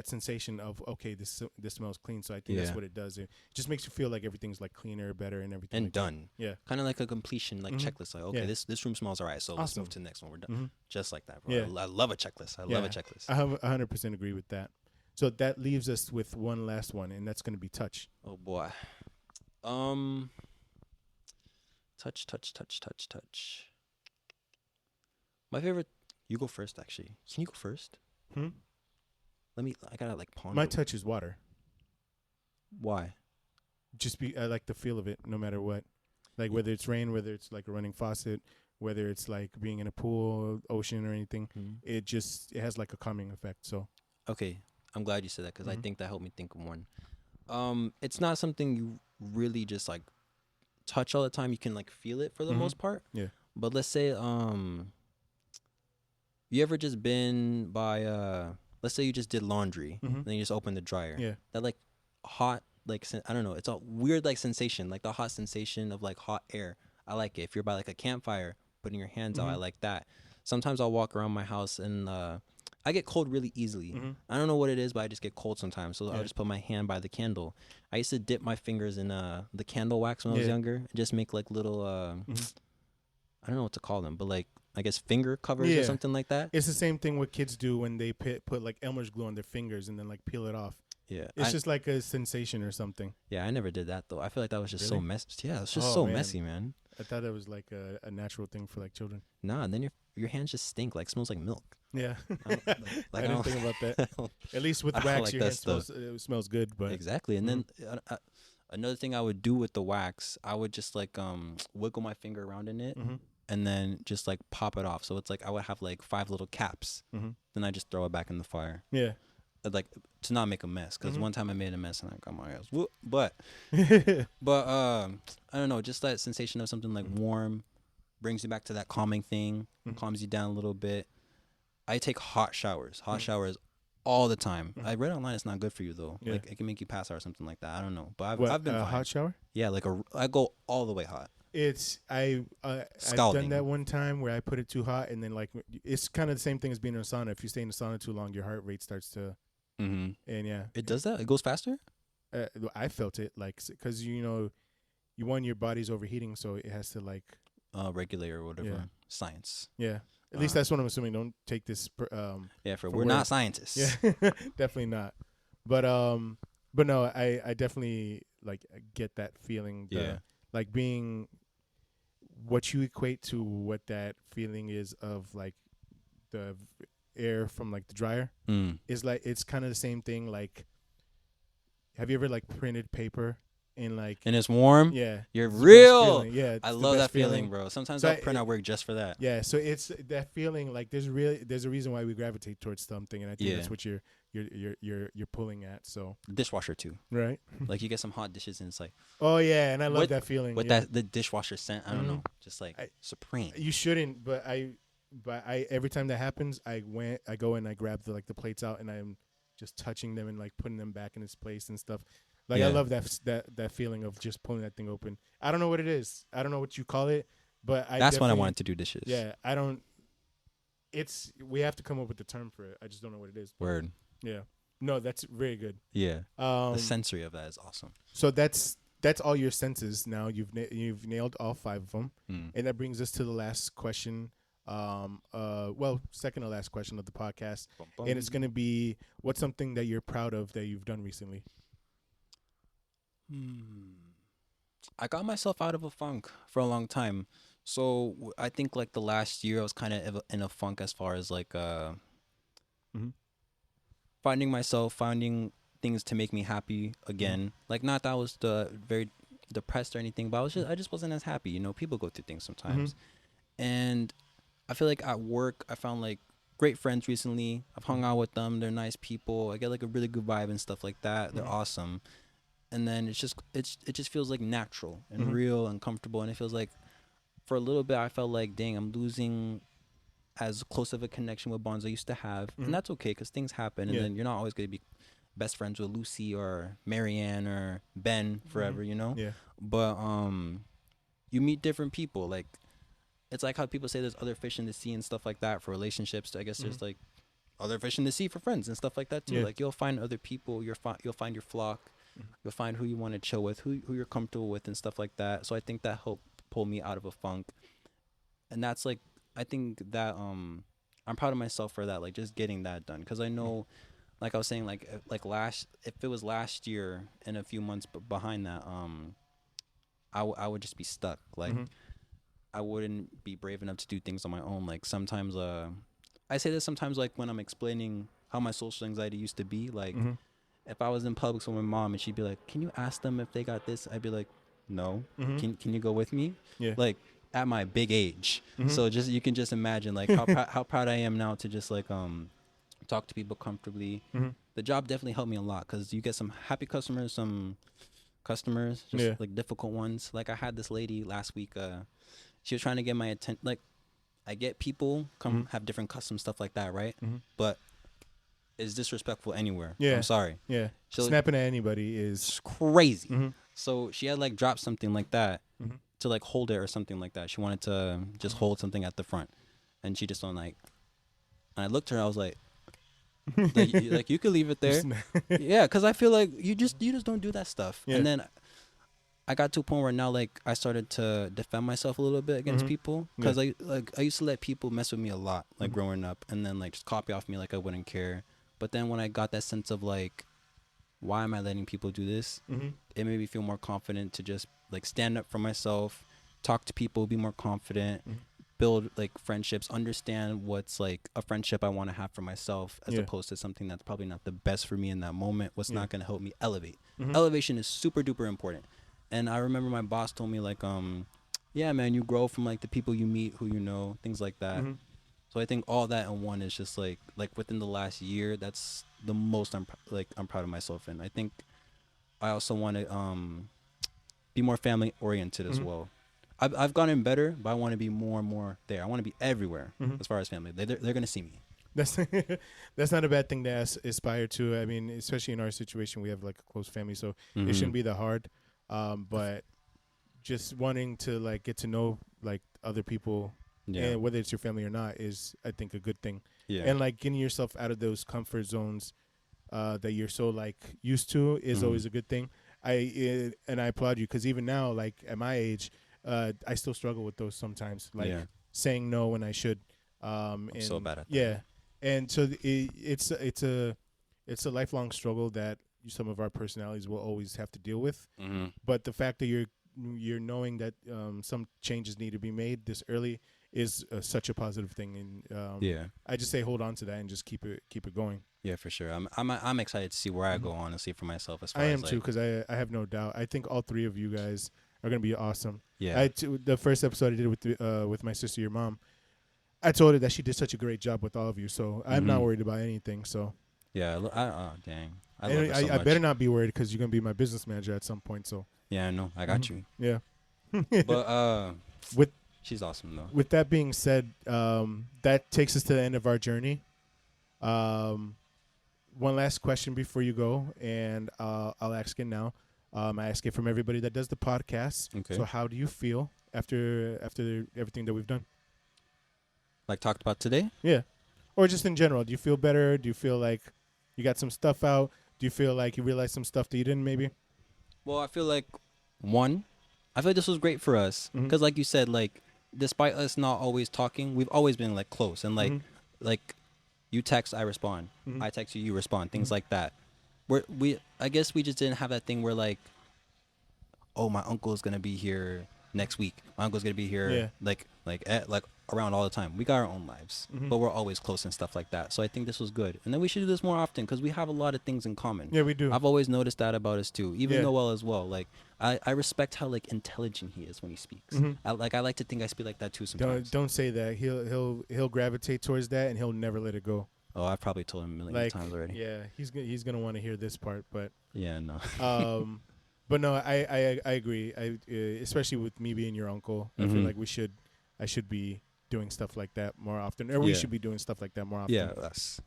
Speaker 1: sensation of okay, this smells clean. So I think that's
Speaker 2: Yeah.
Speaker 1: what it does. It just makes you feel like everything's like cleaner, better, and everything.
Speaker 2: And
Speaker 1: like that.
Speaker 2: done.
Speaker 1: Yeah.
Speaker 2: Kind of like a completion, like
Speaker 1: Mhm.
Speaker 2: checklist. Like, okay,
Speaker 1: Yeah.
Speaker 2: this room smells all right, so let's
Speaker 1: Awesome.
Speaker 2: move to the next one. We're done.
Speaker 1: Mm-hmm.
Speaker 2: Just like that, bro.
Speaker 1: Yeah.
Speaker 2: I love a checklist. I love a checklist.
Speaker 1: I have 100% agree with that. So that leaves us with one last one, and that's going to be touch.
Speaker 2: Oh boy. Touch. My favorite. You go first, actually. Can you go first?
Speaker 1: Hmm?
Speaker 2: I gotta like ponder.
Speaker 1: My touch is water.
Speaker 2: Why?
Speaker 1: I like the feel of it, no matter what. Like whether it's rain, whether it's like a running faucet, whether it's like being in a pool, ocean, or anything.
Speaker 2: Mhm.
Speaker 1: It has like a calming effect. So
Speaker 2: Okay, I'm glad you said that because I think that helped me think of one. It's not something you really just like touch all the time. You can like feel it for the most part.
Speaker 1: Yeah.
Speaker 2: But let's say you ever just been by let's say you just did laundry and then you just open the dryer.
Speaker 1: Yeah.
Speaker 2: That like hot like I don't know, it's a weird like sensation, like the hot sensation of like hot air. I like it. If you're by like a campfire, putting your hands out, I like that. Sometimes I'll walk around my house and I get cold really easily. I don't know what it is, but I just get cold sometimes. So I'll just put my hand by the candle. I used to dip my fingers in the candle wax when I was younger and just make like little I don't know what to call them, but like I guess finger covers or something like that.
Speaker 1: It's the same thing what kids do when they put like Elmer's glue on their fingers and then like peel it off.
Speaker 2: Yeah,
Speaker 1: it's just like a sensation or something.
Speaker 2: Yeah, I never did that though. I feel like that was just so messy. Yeah, it's just messy, man.
Speaker 1: I thought it was like a natural thing for like children.
Speaker 2: Nah, and then your hands just stink, like smells like milk.
Speaker 1: Yeah,
Speaker 2: I
Speaker 1: didn't think about that. At least with wax,
Speaker 2: like
Speaker 1: your hand smells good. But
Speaker 2: exactly, and then another thing I would do with the wax, I would just like wiggle my finger around in it. And then just like pop it off. So it's like I would have like 5 little caps. Then I just throw it back in the fire.
Speaker 1: Yeah.
Speaker 2: Like to not make a mess. Because one time I made a mess and I got my ass. But I don't know. Just that sensation of something like warm brings you back to that calming thing. Calms you down a little bit. I take hot showers. Hot showers all the time. I read online it's not good for you though. Yeah. Like it can make you pass out or something like that. I don't know. But I've been fine.
Speaker 1: Hot shower?
Speaker 2: Yeah, like I go all the way hot.
Speaker 1: I've done that one time where I put it too hot and then like it's kind of the same thing as being in a sauna. If you stay in the sauna too long, your heart rate starts to and yeah,
Speaker 2: it does that. It goes faster.
Speaker 1: I felt it like because you want your body's overheating, so it has to like
Speaker 2: regulate or whatever. Yeah. Science.
Speaker 1: Yeah, at least that's what I'm assuming. Don't take this.
Speaker 2: We're not scientists.
Speaker 1: Yeah, definitely not. But no, I definitely like get that feeling. Like being what you equate to what that feeling is of like the air from like the dryer is like it's kind of the same thing. Like, have you ever like printed paper and it's
Speaker 2: warm?
Speaker 1: Yeah,
Speaker 2: you're real.
Speaker 1: Yeah,
Speaker 2: I love that feeling, bro. Sometimes I'll print out work just for that.
Speaker 1: Yeah, so it's that feeling. Like there's a reason why we gravitate towards something, and I think that's what you're pulling at. So
Speaker 2: dishwasher too,
Speaker 1: right?
Speaker 2: Like you get some hot dishes and it's like,
Speaker 1: oh yeah, and I love that feeling
Speaker 2: with that the dishwasher scent. I don't know, just like supreme.
Speaker 1: You shouldn't, but I every time that happens, I go and I grab the plates out and I'm just touching them and like putting them back in its place and stuff. Like I love that feeling of just pulling that thing open. I don't know what it is. I don't know what you call it, but
Speaker 2: that's when I wanted to do dishes.
Speaker 1: Yeah, I don't. We have to come up with the term for it. I just don't know what it is.
Speaker 2: Word.
Speaker 1: Yeah. No, that's very good.
Speaker 2: Yeah. The sensory of that is awesome.
Speaker 1: So that's all your senses now. You've nailed all 5 of them, and that brings us to the last question. Second to last question of the podcast, and it's gonna be, what's something that you're proud of that you've done recently?
Speaker 2: I got myself out of a funk for a long time. So I think like the last year I was kind of in a funk as far as like finding things to make me happy again. Like not that I was very depressed or anything, but I just wasn't as happy. People go through things sometimes. And I feel like at work I found like great friends recently. I've hung out with them. They're nice people. I get like a really good vibe and stuff like that. They're awesome. And then it just feels like natural and real and comfortable. And it feels like for a little bit I felt like, dang, I'm losing as close of a connection with bonds I used to have. And that's okay because things happen. And then you're not always going to be best friends with Lucy or Marianne or Ben forever,
Speaker 1: Yeah.
Speaker 2: But you meet different people. Like it's like how people say there's other fish in the sea and stuff like that for relationships. I guess there's like other fish in the sea for friends and stuff like that too. Like you'll find other people. You'll find your flock. You'll find who you want to chill with, who you're comfortable with and stuff like that. So I think that helped pull me out of a funk. And that's like, I think that I'm proud of myself for that, like just getting that done. Because I know, like I was saying, like if it was last year and a few months behind that, I would just be stuck. Like I wouldn't be brave enough to do things on my own. Like sometimes I say this sometimes, like when I'm explaining how my social anxiety used to be, like if I was in public with my mom and she'd be like, can you ask them if they got this? I'd be like, no. Can you go with me?
Speaker 1: Yeah.
Speaker 2: Like at my big age. So you can just imagine like how proud I am now to just like talk to people comfortably.
Speaker 1: Mm-hmm.
Speaker 2: The job definitely helped me a lot because you get some happy customers, some customers, just
Speaker 1: Yeah.
Speaker 2: like difficult ones. Like I had this lady last week. She was trying to get my attention. Like I get people come have different custom stuff like that, right? But it's disrespectful anywhere.
Speaker 1: Yeah.
Speaker 2: I'm sorry.
Speaker 1: Yeah.
Speaker 2: So
Speaker 1: Snapping at anybody is
Speaker 2: it's crazy.
Speaker 1: Mm-hmm.
Speaker 2: So she had like dropped something like that
Speaker 1: Mm-hmm.
Speaker 2: to like hold it or something like that. She wanted to just hold something at the front, and she just don't like. And I looked at her. I was like, like you could leave it there. Yeah, because I feel like you just don't do that stuff.
Speaker 1: Yeah.
Speaker 2: And then I got to a point where now like I started to defend myself a little bit against people because I used to let people mess with me a lot like growing up, and then like just copy off me like I wouldn't care. But then when I got that sense of like, why am I letting people do this? It made me feel more confident to just like stand up for myself, talk to people, be more confident, build like friendships, understand what's like a friendship I want to have for myself as opposed to something that's probably not the best for me in that moment, what's not going to help me elevate. Elevation is super duper important. And I remember my boss told me like, yeah, man, you grow from like the people you meet, who you know, things like that. So I think all that in one is just like within the last year, that's the most I'm proud of myself in. I think I also want to be more family oriented as well. I've gotten better, but I want to be more and more there. I want to be everywhere as far as family. They're gonna see me.
Speaker 1: That's not a bad thing to aspire to. I mean, especially in our situation, we have like a close family, so it shouldn't be that hard. But just wanting to like get to know like other people, and whether it's your family or not, is I think a good thing.
Speaker 2: Yeah.
Speaker 1: And like getting yourself out of those comfort zones that you're so like used to is always a good thing. I applaud you because even now, like at my age, I still struggle with those sometimes, like saying no when I should.
Speaker 2: I'm so bad at that.
Speaker 1: Yeah, and so it's a lifelong struggle that some of our personalities will always have to deal with. But the fact that you're knowing that some changes need to be made this early is such a positive thing, and I just say hold on to that and just keep it going.
Speaker 2: Yeah, for sure. I'm excited to see where I go on and see for myself. As far
Speaker 1: I
Speaker 2: as
Speaker 1: am too, because I have no doubt. I think all three of you guys are gonna be awesome.
Speaker 2: Yeah.
Speaker 1: The first episode I did with my sister, your mom, I told her that she did such a great job with all of you, so I'm not worried about anything. So
Speaker 2: yeah, dang, I
Speaker 1: and
Speaker 2: love her so
Speaker 1: I
Speaker 2: much.
Speaker 1: better not be worried because you're gonna be my business manager at some point. So
Speaker 2: yeah, I know, I got you.
Speaker 1: Yeah.
Speaker 2: But she's awesome though.
Speaker 1: With that being said, that takes us to the end of our journey. One last question before you go, and I'll ask it now. I ask it from everybody that does the podcast.
Speaker 2: Okay.
Speaker 1: So how do you feel after everything that we've done?
Speaker 2: Like talked about today?
Speaker 1: Yeah. Or just in general. Do you feel better? Do you feel like you got some stuff out? Do you feel like you realized some stuff that you didn't maybe?
Speaker 2: Well, I feel like I feel like this was great for us because like you said, like despite us not always talking, we've always been like close and like you text, I respond. I text you, you respond. Things like that. I guess we just didn't have that thing where like, oh, my uncle's gonna be here next week. My uncle's gonna be here like around all the time. We got our own lives, but we're always close and stuff like that. So I think this was good. And then we should do this more often because we have a lot of things in common.
Speaker 1: Yeah, we do.
Speaker 2: I've always noticed that about us too. Even Noel as well. Like I respect how like intelligent he is when he speaks. I like to think I speak like that too sometimes.
Speaker 1: Don't say that. He'll gravitate towards that and he'll never let it go.
Speaker 2: Oh, I've probably told him a million times already.
Speaker 1: Yeah, he's gonna want to hear this part, but
Speaker 2: yeah, no.
Speaker 1: But no, I agree. Especially with me being your uncle, I feel like I should be doing stuff like that more often, or we should be doing stuff like that more often.
Speaker 2: Yeah, us.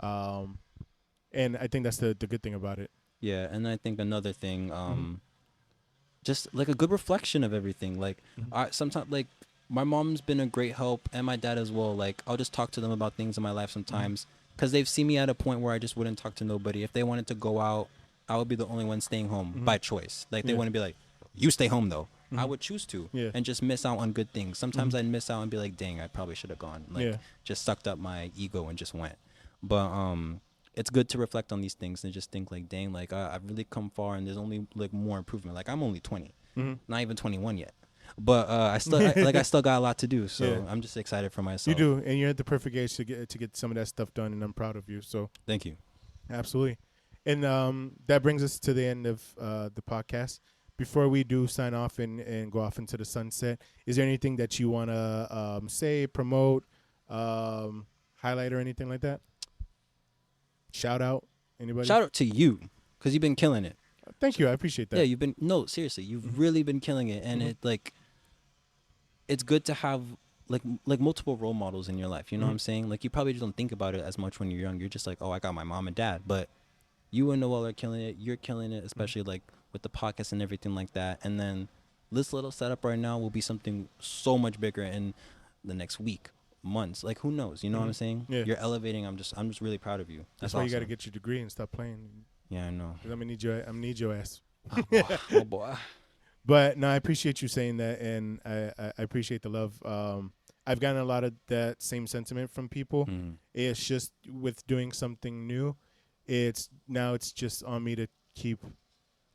Speaker 1: And I think that's the good thing about it.
Speaker 2: Yeah, and I think another thing, just like a good reflection of everything. Like, sometimes like my mom's been a great help, and my dad as well. Like, I'll just talk to them about things in my life sometimes because they've seen me at a point where I just wouldn't talk to nobody. If they wanted to go out, I would be the only one staying home by choice. Like, they wouldn't be like, you stay home though. I would choose to and just miss out on good things. Sometimes I'd miss out and be like, dang, I probably should have gone. Like, just sucked up my ego and just went. But it's good to reflect on these things and just think like, dang, like I've really come far and there's only like more improvement. Like, I'm only 20, not even 21 yet. But I still got a lot to do. So I'm just excited for myself.
Speaker 1: You do, and you're at the perfect age to get some of that stuff done, and I'm proud of you. So
Speaker 2: thank you.
Speaker 1: Absolutely. And that brings us to the end of the podcast. Before we do sign off and go off into the sunset, is there anything that you want to say, promote, highlight, or anything like that? Shout out anybody?
Speaker 2: Shout out to you because you've been killing it.
Speaker 1: Thank you. I appreciate that.
Speaker 2: Yeah, you've been seriously, you've really been killing it, and it it's good to have like multiple role models in your life. You know what I'm saying? Like you probably just don't think about it as much when you're young. You're just like, oh, I got my mom and dad, but you and Noel are killing it. You're killing it, especially like with the podcast and everything like that. And then this little setup right now will be something so much bigger in the next week, months. Like who knows? You know what I'm saying?
Speaker 1: Yeah.
Speaker 2: You're elevating. I'm just really proud of you.
Speaker 1: That's why you got to get your degree and stop playing.
Speaker 2: Yeah, I know.
Speaker 1: I'm gonna need your ass.
Speaker 2: Oh boy. Oh, boy.
Speaker 1: But no, I appreciate you saying that, and I appreciate the love. I've gotten a lot of that same sentiment from people. It's just with doing something new, it's just on me to keep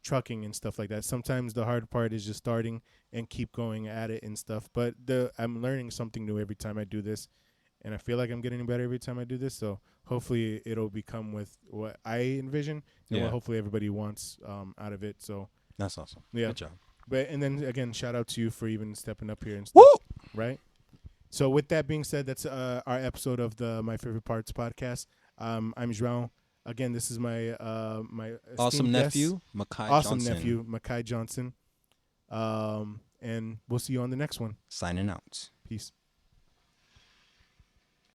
Speaker 1: trucking and stuff like that. Sometimes the hard part is just starting and keep going at it and stuff. But I'm learning something new every time I do this, and I feel like I'm getting better every time I do this. So hopefully it'll become with what I envision and what hopefully everybody wants out of it. So
Speaker 2: that's awesome.
Speaker 1: Yeah.
Speaker 2: Good job.
Speaker 1: But and then again, shout out to you for even stepping up here and stuff. Woo! Right. So with that being said, that's our episode of the My Favorite Parts podcast. I'm João. Again, this is my my
Speaker 2: awesome nephew, Mekhi Johnson.
Speaker 1: Awesome nephew, Mekhi Johnson. And we'll see you on the next one.
Speaker 2: Signing out.
Speaker 1: Peace.